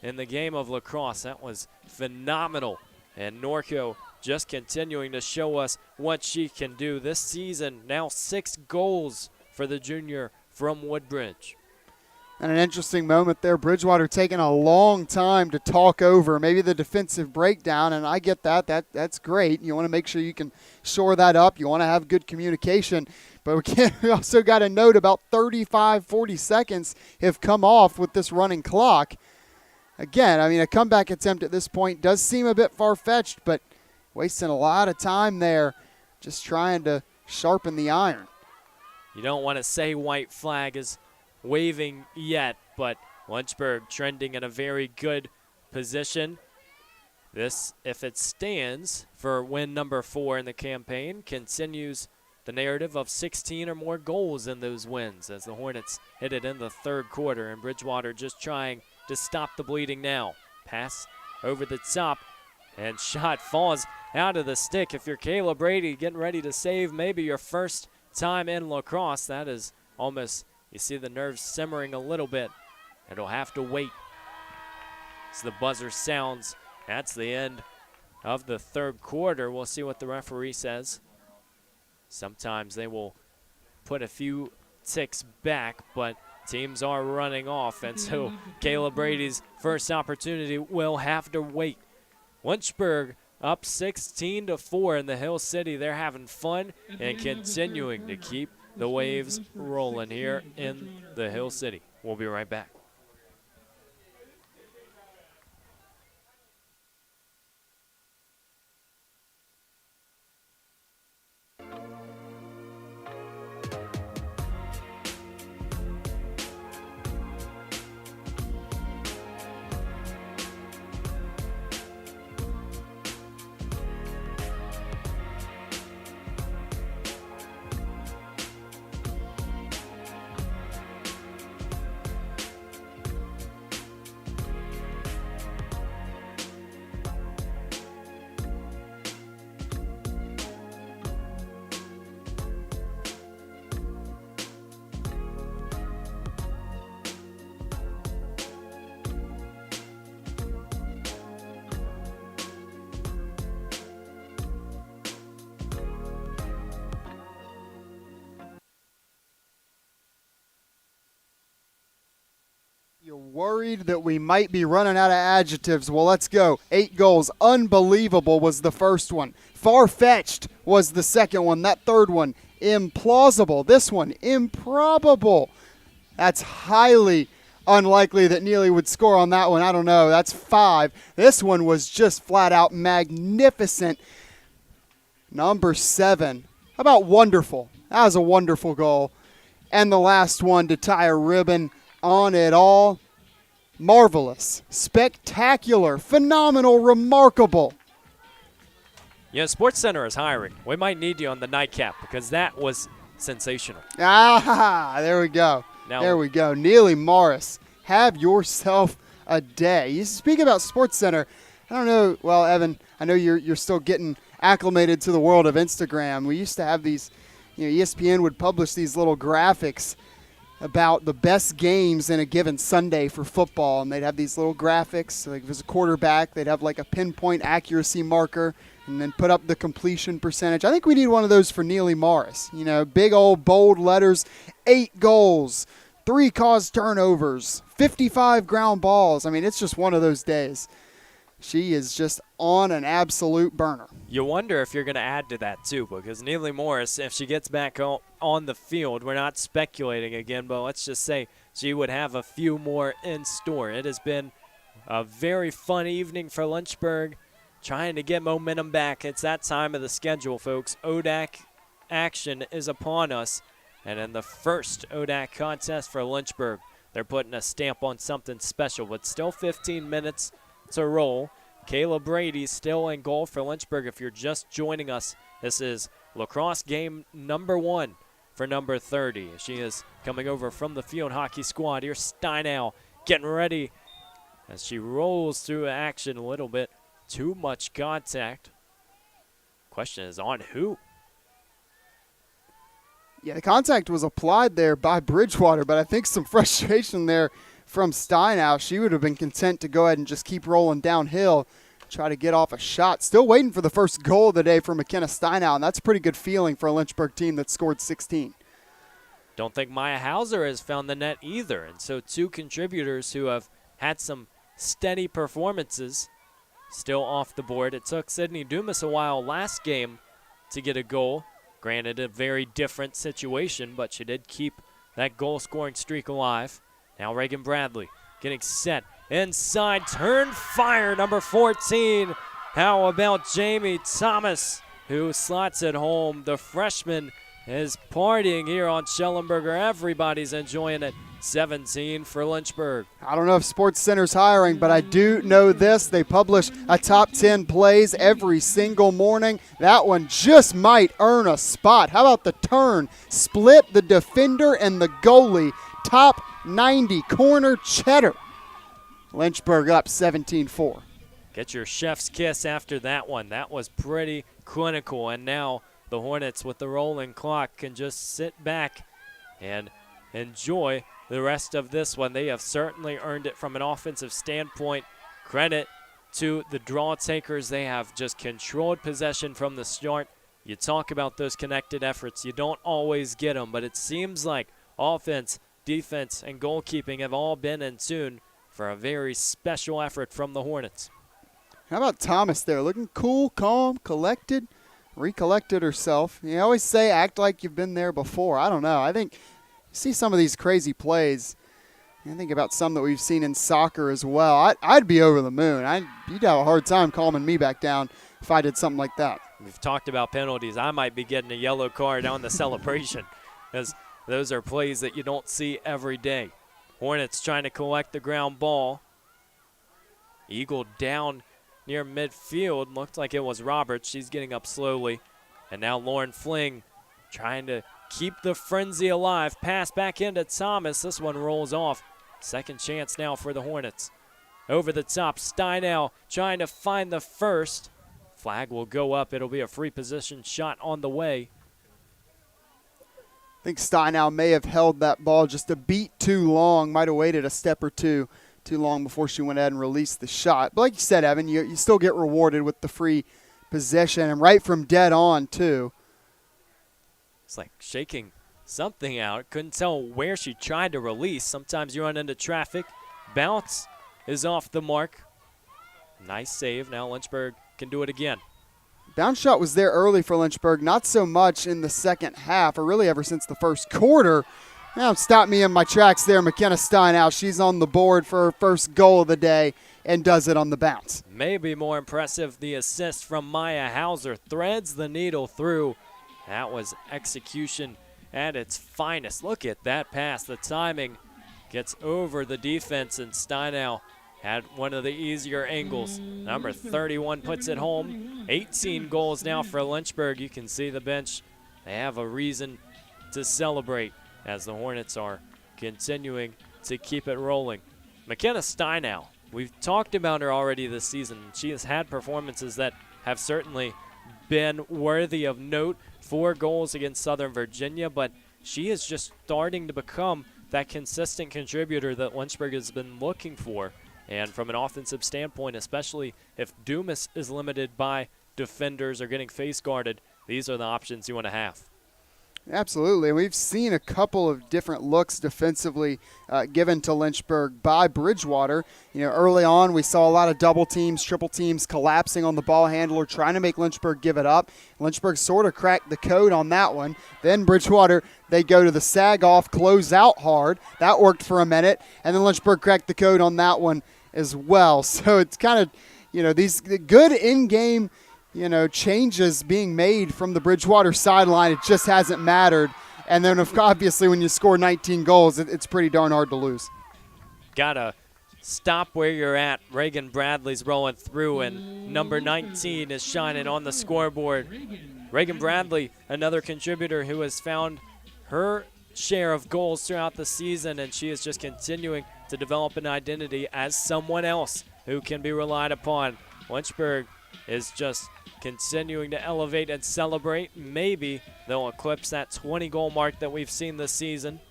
in the game of lacrosse. That was phenomenal. And Norco just continuing to show us what she can do this season. Now 6 goals for the junior from Woodbridge. And an interesting moment there. Bridgewater taking a long time to talk over maybe the defensive breakdown, and I get that. That's great. You want to make sure you can shore that up. You want to have good communication. But we also got a note about 35, 40 seconds have come off with this running clock. Again, I mean, a comeback attempt at this point does seem a bit far-fetched, but wasting a lot of time there just trying to sharpen the iron. You don't want to say white flag is waving yet, but Lynchburg trending in a very good position. This, if it stands for win number 4 in the campaign, continues the narrative of 16 or more goals in those wins as the Hornets hit it in the 3rd quarter, and Bridgewater just trying to stop the bleeding now. Pass over the top, and shot falls out of the stick. If you're Kayla Brady getting ready to save maybe your first time in lacrosse, that is almost, you see the nerves simmering a little bit. It'll have to wait. As the buzzer sounds, that's the end of the 3rd quarter. We'll see what the referee says. Sometimes they will put a few ticks back, but teams are running off, and so Kayla Brady's first opportunity will have to wait. Lynchburg up 16-4 in the Hill City. They're having fun and continuing to keep the waves rolling here in the Hill City. We'll be right back. You're worried that we might be running out of adjectives. Well, let's go. 8 goals. Unbelievable was the first one. Far-fetched was the second one. That third one, implausible. This one, improbable. That's highly unlikely that Neely would score on that one. I don't know. That's 5. This one was just flat out magnificent. Number 7. How about wonderful? That was a wonderful goal. And the last one to tie a ribbon on it all. Marvelous, spectacular, phenomenal, remarkable. Yeah, Sports Center is hiring. We might need you on the nightcap because that was sensational. Ah, there we go. There we go. Neely Morris, have yourself a day. You speak about Sports Center. I don't know. Well, Evan, I know you're still getting acclimated to the world of Instagram. We used to have these, ESPN would publish these little graphics about the best games in a given Sunday for football, and they'd have these little graphics. Like if it was a quarterback, they'd have like a pinpoint accuracy marker and then put up the completion percentage. I think we need one of those for Neely Morris. Big old bold letters, 8 goals, 3 caused turnovers, 55 ground balls. I mean, it's just one of those days. She is just on an absolute burner. You wonder if you're going to add to that, too, because Neely Morris, if she gets back on the field, we're not speculating again, but let's just say she would have a few more in store. It has been a very fun evening for Lynchburg, trying to get momentum back. It's that time of the schedule, folks. ODAC action is upon us. And in the first ODAC contest for Lynchburg, they're putting a stamp on something special, but still 15 minutes to roll. Kayla Brady still in goal for Lynchburg. If you're just joining us, this is lacrosse game number 1 for number 30. She is coming over from the field hockey squad. Here's Steinow getting ready as she rolls through action a little bit. Too much contact. Question is on who? Yeah, the contact was applied there by Bridgewater, but I think some frustration there from Steinow. She would have been content to go ahead and just keep rolling downhill, try to get off a shot. Still waiting for the first goal of the day for McKenna Steinow, and that's a pretty good feeling for a Lynchburg team that scored 16. Don't think Maya Hauser has found the net either, and so two contributors who have had some steady performances still off the board. It took Sydney Dumas a while last game to get a goal. Granted, a very different situation, but she did keep that goal-scoring streak alive. Now Reagan Bradley getting set inside, turn, fire, number 14. How about Jamie Thomas, who slots it home? The freshman is partying here on Schellenberger. Everybody's enjoying it. 17 for Lynchburg. I don't know if Sports Center's hiring, but I do know this. They publish a top 10 plays every single morning. That one just might earn a spot. How about the turn? Split the defender and the goalie. Top 90 corner cheddar. Lynchburg up 17-4. Get your chef's kiss after that one. That was pretty clinical. And now the Hornets with the rolling clock can just sit back and enjoy the rest of this one. They have certainly earned it from an offensive standpoint. Credit to the draw takers. They have just controlled possession from the start. You talk about those connected efforts. You don't always get them, but it seems like offense, defense, and goalkeeping have all been in tune for a very special effort from the Hornets. How about Thomas there? Looking cool, calm, collected, recollected herself. You always say act like you've been there before. I don't know. I think see some of these crazy plays. I think about some that we've seen in soccer as well. I'd be over the moon. You'd have a hard time calming me back down if I did something like that. We've talked about penalties. I might be getting a yellow card on the celebration, because those are plays that you don't see every day. Hornets trying to collect the ground ball. Eagle down near midfield. Looked like it was Roberts. She's getting up slowly. And now Lauren Fling trying to keep the frenzy alive. Pass back into Thomas. This one rolls off. Second chance now for the Hornets. Over the top, Steinow trying to find the first. Flag will go up. It'll be a free position shot on the way. I think Steinow may have held that ball just a beat too long. Might have waited a step or two too long before she went ahead and released the shot. But like you said, Evan, you still get rewarded with the free possession, and right from dead on, too. It's like shaking something out. Couldn't tell where she tried to release. Sometimes you run into traffic. Bounce is off the mark. Nice save. Now Lynchburg can do it again. Bounce shot was there early for Lynchburg, not so much in the second half, or really ever since the first quarter. Now stop me in my tracks there. McKenna Steinow, she's on the board for her first goal of the day and does it on the bounce. Maybe more impressive, the assist from Maya Hauser. Threads the needle through. That was execution at its finest. Look at that pass. The timing gets over the defense, and Steinow had one of the easier angles. Number 31 puts it home. 18 goals now for Lynchburg. You can see the bench. They have a reason to celebrate as the Hornets are continuing to keep it rolling. McKenna Steinow, we've talked about her already this season. She has had performances that have certainly been worthy of note. 4 goals against Southern Virginia, but she is just starting to become that consistent contributor that Lynchburg has been looking for. And from an offensive standpoint, especially if Dumas is limited by defenders or getting face guarded, these are the options you want to have. Absolutely. We've seen a couple of different looks defensively given to Lynchburg by Bridgewater. Early on we saw a lot of double teams, triple teams collapsing on the ball handler, trying to make Lynchburg give it up. Lynchburg sort of cracked the code on that one. Then Bridgewater, they go to the sag off, close out hard. That worked for a minute. And then Lynchburg cracked the code on that one as well. So it's kind of, these good in-game, changes being made from the Bridgewater sideline. It just hasn't mattered. And then, obviously, when you score 19 goals, it's pretty darn hard to lose. Gotta stop where you're at. Reagan Bradley's rolling through, and number 19 is shining on the scoreboard. Reagan Bradley, another contributor who has found her share of goals throughout the season, and she is just continuing to develop an identity as someone else who can be relied upon. Lynchburg is just continuing to elevate and celebrate. Maybe they'll eclipse that 20-goal mark that we've seen this season.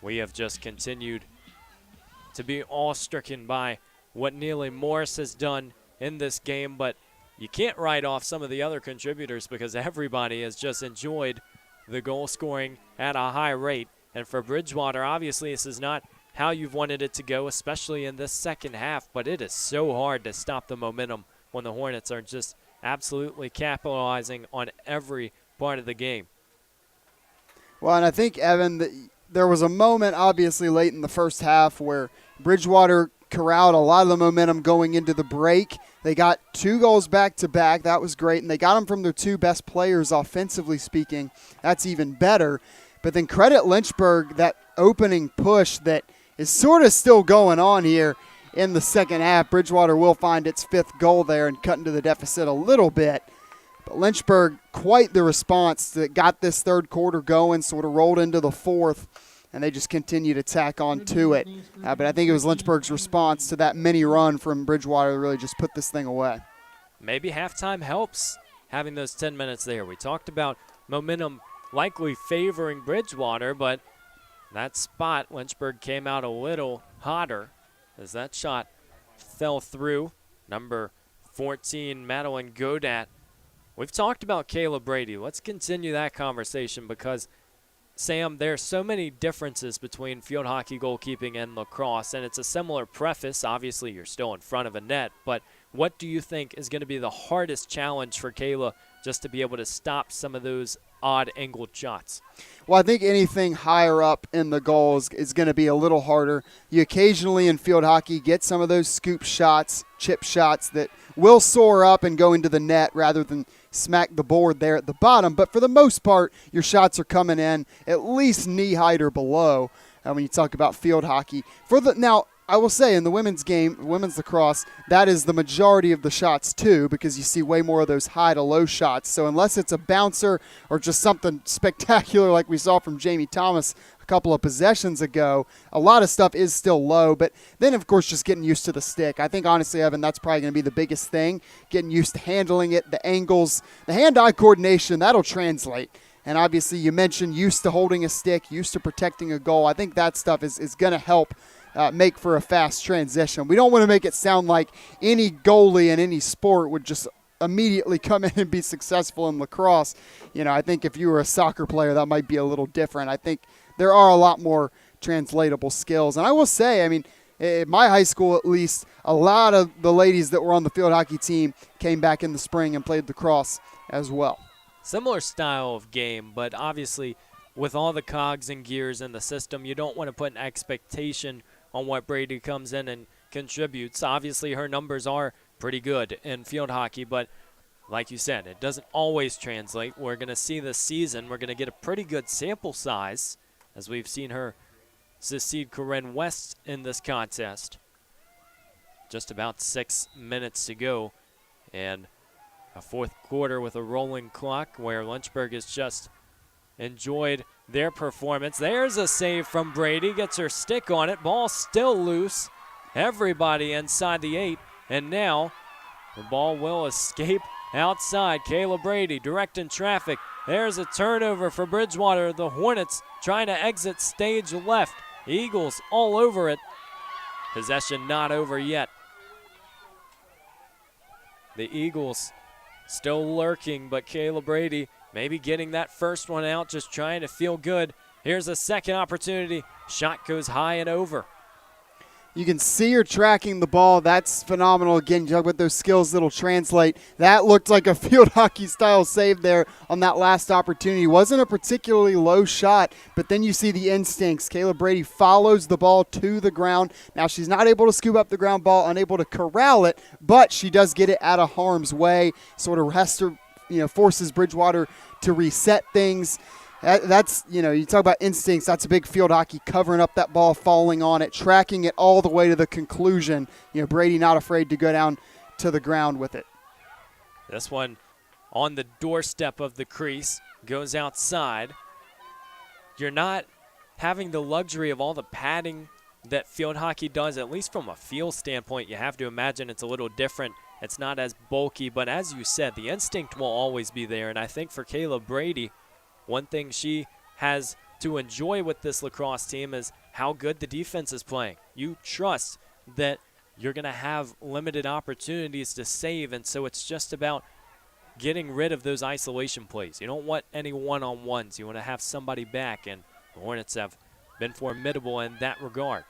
We have just continued to be awe-stricken by what Neely Morris has done in this game, but you can't write off some of the other contributors because everybody has just enjoyed the goal scoring at a high rate. And for Bridgewater, obviously this is not how you've wanted it to go, especially in this second half, but it is so hard to stop the momentum when the Hornets are just absolutely capitalizing on every part of the game. Well, and I think, Evan, there was a moment, obviously, late in the first half where Bridgewater corralled a lot of the momentum going into the break. They got 2 goals back-to-back. That was great, and they got them from their 2 best players, offensively speaking. That's even better. But then credit Lynchburg, that opening push that is sort of still going on here in the second half. Bridgewater will find its 5th goal there and cut into the deficit a little bit. But Lynchburg, quite the response that got this third quarter going, sort of rolled into the fourth, and they just continued to tack on to it. But I think it was Lynchburg's response to that mini run from Bridgewater that really just put this thing away. Maybe halftime helps having those 10 minutes there. We talked about momentum likely favoring Bridgewater, but that spot, Lynchburg came out a little hotter as that shot fell through. Number 14, Madeline Godat. We've talked about Kayla Brady. Let's continue that conversation because, Sam, there are so many differences between field hockey goalkeeping and lacrosse, and it's a similar preface. Obviously, you're still in front of a net, but what do you think is going to be the hardest challenge for Kayla just to be able to stop some of those odd angled shots? Well, I think anything higher up in the goals is going to be a little harder. You occasionally in field hockey get some of those scoop shots, chip shots that will soar up and go into the net rather than smack the board there at the bottom. But for the most part, your shots are coming in at least knee height or below when you talk about field hockey. Now, I will say in the women's game, women's lacrosse, that is the majority of the shots too, because you see way more of those high to low shots. So unless it's a bouncer or just something spectacular like we saw from Jamie Thomas a couple of possessions ago, a lot of stuff is still low. But then, of course, just getting used to the stick. I think, honestly, Evan, that's probably going to be the biggest thing, getting used to handling it, the angles, the hand-eye coordination, that'll translate. And obviously you mentioned used to holding a stick, used to protecting a goal. I think that stuff is going to help make for a fast transition. We don't want to make it sound like any goalie in any sport would just immediately come in and be successful in lacrosse. I think if you were a soccer player, that might be a little different. I think there are a lot more translatable skills. And I will say, at my high school at least, a lot of the ladies that were on the field hockey team came back in the spring and played lacrosse as well. Similar style of game, but obviously with all the cogs and gears in the system, you don't want to put an expectation on what Brady comes in and contributes. Obviously, her numbers are pretty good in field hockey, but like you said, it doesn't always translate. We're going to see this season, we're going to get a pretty good sample size as we've seen her succeed Corinne West in this contest. Just about 6 minutes to go, and a fourth quarter with a rolling clock where Lynchburg has just enjoyed their performance. There's a save from Brady, gets her stick on it, ball still loose. Everybody inside the 8, and now the ball will escape outside. Kayla Brady directing traffic. There's a turnover for Bridgewater. The Hornets trying to exit stage left. Eagles all over it. Possession not over yet. The Eagles still lurking, but Kayla Brady maybe getting that first one out, just trying to feel good. Here's a second opportunity. Shot goes high and over. You can see her tracking the ball. That's phenomenal. Again, you talk about those skills that'll translate. That looked like a field hockey style save there on that last opportunity. Wasn't a particularly low shot, but then you see the instincts. Kayla Brady follows the ball to the ground. Now she's not able to scoop up the ground ball, unable to corral it, but she does get it out of harm's way. Sort of has to, forces Bridgewater to reset things. That's, you talk about instincts. That's a big field hockey, covering up that ball, falling on it, tracking it all the way to the conclusion. Brady not afraid to go down to the ground with it. This one on the doorstep of the crease, goes outside. You're not having the luxury of all the padding that field hockey does, at least from a feel standpoint. You have to imagine it's a little different. It's not as bulky, but as you said, the instinct will always be there. And I think for Kayla Brady, one thing she has to enjoy with this lacrosse team is how good the defense is playing. You trust that you're going to have limited opportunities to save, and so it's just about getting rid of those isolation plays. You don't want any one-on-ones. You want to have somebody back, and the Hornets have been formidable in that regard.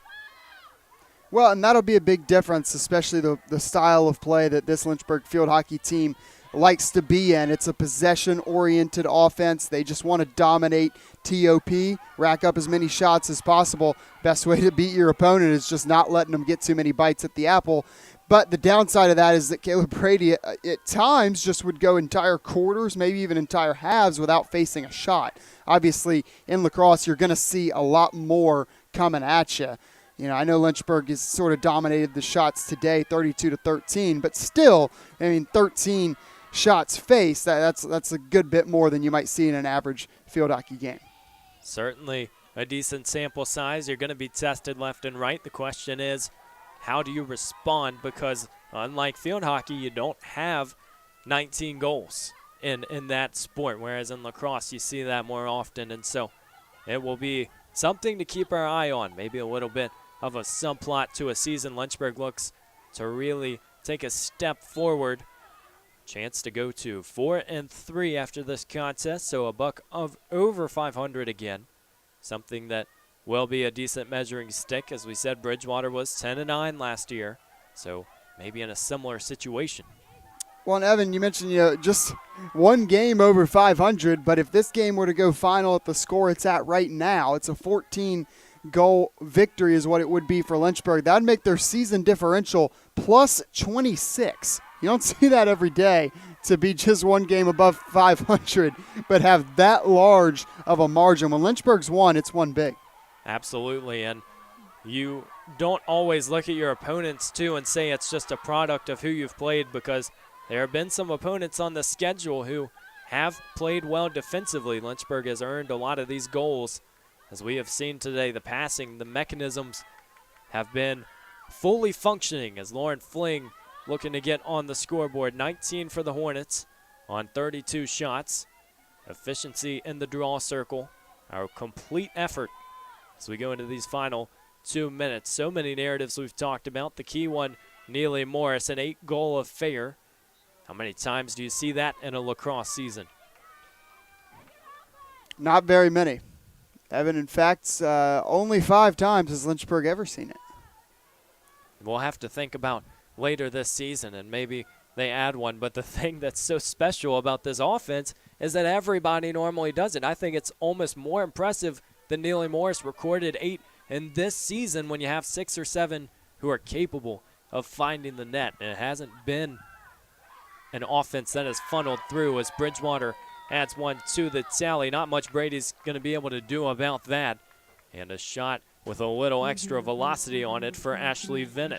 Well, and that'll be a big difference, especially the style of play that this Lynchburg field hockey team likes to be in. It's a possession-oriented offense. They just want to dominate TOP, rack up as many shots as possible. Best way to beat your opponent is just not letting them get too many bites at the apple. But the downside of that is that Kayla Brady at times just would go entire quarters, maybe even entire halves without facing a shot. Obviously, in lacrosse, you're going to see a lot more coming at you. I know Lynchburg has sort of dominated the shots today, 32-13, but still, 13 shots faced, that's a good bit more than you might see in an average field hockey game. Certainly a decent sample size. You're going to be tested left and right. The question is, how do you respond? Because unlike field hockey, you don't have 19 goals in that sport, whereas in lacrosse you see that more often. And so it will be something to keep our eye on, maybe a little bit of a subplot to a season. Lynchburg looks to really take a step forward. Chance to go to 4-3 after this contest, so a buck of over 500 again. Something that will be a decent measuring stick. As we said, Bridgewater was 10-9 last year, so maybe in a similar situation. Well, and Evan, you mentioned just one game over 500, but if this game were to go final at the score it's at right now, it's a 14-goal victory is what it would be for Lynchburg. That would make their season differential plus 26. You don't see that every day, to be just one game above 500, but have that large of a margin. When Lynchburg's won, it's won big. Absolutely, and you don't always look at your opponents, too, and say it's just a product of who you've played, because there have been some opponents on the schedule who have played well defensively. Lynchburg has earned a lot of these goals. As we have seen today, the passing, the mechanisms have been fully functioning, as Lauren Fling looking to get on the scoreboard. 19 for the Hornets on 32 shots. Efficiency in the draw circle. Our complete effort as we go into these final 2 minutes. So many narratives we've talked about. The key one, Neely Morris, an 8-goal affair. How many times do you see that in a lacrosse season? Not very many. Evan, in fact, only 5 times has Lynchburg ever seen it. We'll have to think about later this season, and maybe they add one. But the thing that's so special about this offense is that everybody normally does it. I think it's almost more impressive than Neely Morris recorded 8 in this season when you have 6 or 7 who are capable of finding the net. And it hasn't been an offense that has funneled through as Bridgewater adds one to the tally. Not much Brady's going to be able to do about that. And a shot with a little extra velocity on it for Ashley Vennett.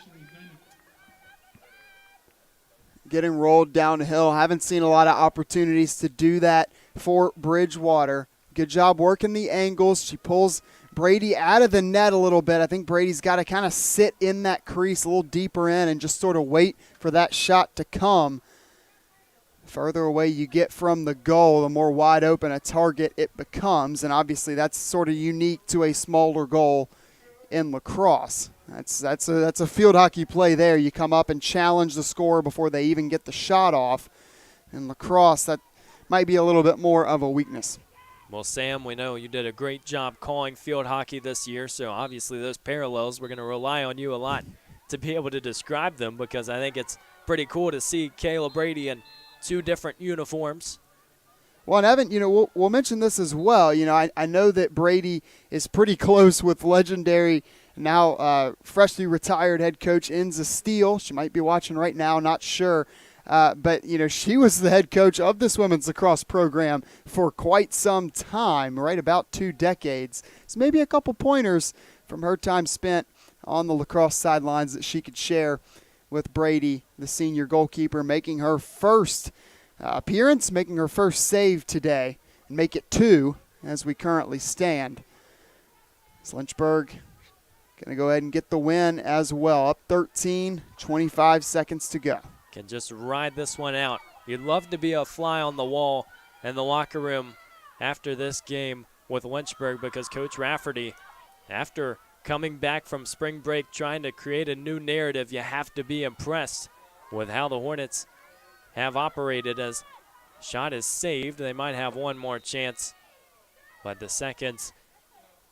Getting rolled downhill. Haven't seen a lot of opportunities to do that for Bridgewater. Good job working the angles. She pulls Brady out of the net a little bit. I think Brady's got to kind of sit in that crease a little deeper in and just sort of wait for that shot to come. Further away you get from the goal, the more wide open a target it becomes. And obviously that's sort of unique to a smaller goal in lacrosse. That's a field hockey play there. You come up and challenge the scorer before they even get the shot off. In lacrosse, that might be a little bit more of a weakness. Well, Sam, we know you did a great job calling field hockey this year, so obviously those parallels, we're going to rely on you a lot to be able to describe them, because I think it's pretty cool to see Kayla Brady in 2 different uniforms. Well, and Evan, we'll mention this as well. I know that Brady is pretty close with legendary, now freshly retired head coach Enza Steele. She might be watching right now, not sure. But she was the head coach of this women's lacrosse program for quite some time, right about 2 decades. So maybe a couple pointers from her time spent on the lacrosse sidelines that she could share with Brady, the senior goalkeeper, making her first appearance, making her first save today, and make it 2 as we currently stand. So Lynchburg going to go ahead and get the win as well. Up 13, 25 seconds to go. Can just ride this one out. You'd love to be a fly on the wall in the locker room after this game with Lynchburg, because Coach Rafferty, after coming back from spring break trying to create a new narrative, you have to be impressed with how the Hornets have operated. As shot is saved, they might have one more chance, but the seconds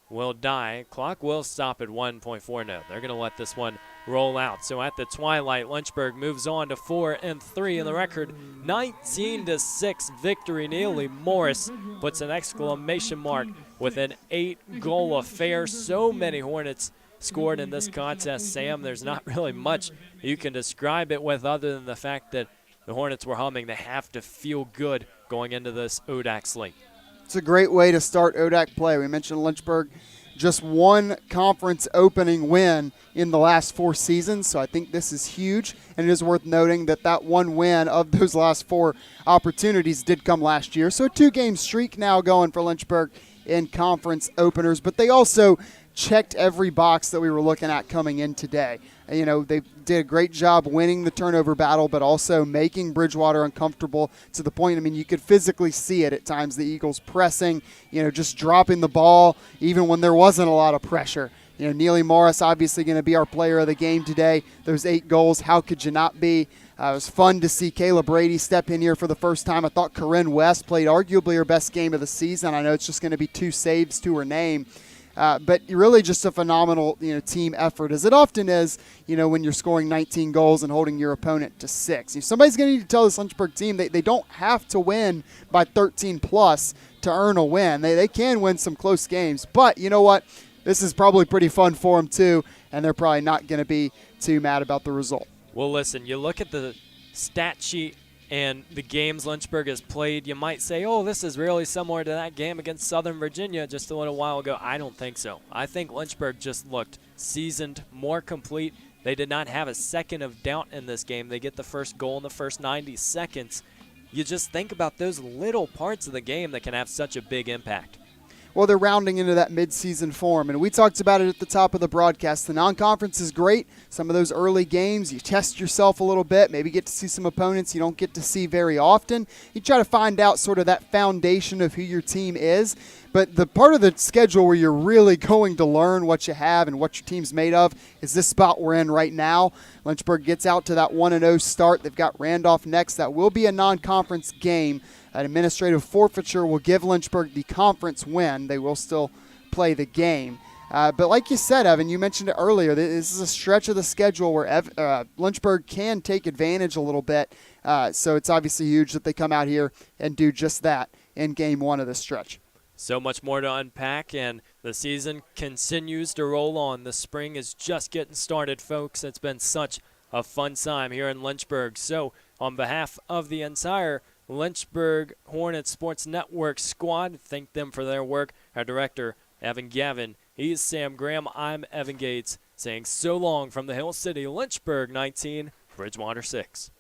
will die. Clock will stop at 1.4. No, they're going to let this one roll out. So at the twilight, Lynchburg moves on to 4-3 in the record. 19-6 victory. Neely Morris puts an exclamation mark with an 8-goal affair. So many Hornets scored in this contest, Sam. There's not really much you can describe it with other than the fact that the Hornets were humming. They have to feel good going into this ODAC slate. It's a great way to start ODAC play. We mentioned Lynchburg, just 1 conference opening win in the last 4 seasons, so I think this is huge. And it is worth noting that 1 win of those last 4 opportunities did come last year. So a 2-game streak now going for Lynchburg in conference openers, but they also checked every box that we were looking at coming in today. They did a great job winning the turnover battle, but also making Bridgewater uncomfortable to the point, you could physically see it at times, the Eagles pressing, just dropping the ball even when there wasn't a lot of pressure. Neely Morris obviously going to be our player of the game today. Those 8 goals, how could you not be? It was fun to see Kayla Brady step in here for the first time. I thought Corinne West played arguably her best game of the season. I know it's just going to be 2 saves to her name. But really just a phenomenal, team effort, as it often is, when you're scoring 19 goals and holding your opponent to 6. Somebody's going to need to tell this Lynchburg team they don't have to win by 13 plus to earn a win. They can win some close games, but you know what? This is probably pretty fun for them too, and they're probably not going to be too mad about the result. Well, listen, you look at the stat sheet and the games Lynchburg has played, you might say, oh, this is really similar to that game against Southern Virginia just a little while ago. I don't think so. I think Lynchburg just looked seasoned, more complete. They did not have a second of doubt in this game. They get the first goal in the first 90 seconds. You just think about those little parts of the game that can have such a big impact. Well, they're rounding into that midseason form, and we talked about it at the top of the broadcast. The non-conference is great. Some of those early games, you test yourself a little bit, maybe get to see some opponents you don't get to see very often. You try to find out sort of that foundation of who your team is. But the part of the schedule where you're really going to learn what you have and what your team's made of is this spot we're in right now. Lynchburg gets out to that 1-0 start. They've got Randolph next. That will be a non-conference game. An administrative forfeiture will give Lynchburg the conference win. They will still play the game. But like you said, Evan, you mentioned it earlier, this is a stretch of the schedule where Lynchburg can take advantage a little bit. So it's obviously huge that they come out here and do just that in game 1 of this stretch. So much more to unpack, and the season continues to roll on. The spring is just getting started, folks. It's been such a fun time here in Lynchburg. So on behalf of the entire Lynchburg Hornets Sports Network squad, thank them for their work. Our director, Evan Gavin. He's Sam Graham. I'm Evan Gates, saying so long from the Hill City, Lynchburg 19, Bridgewater 6.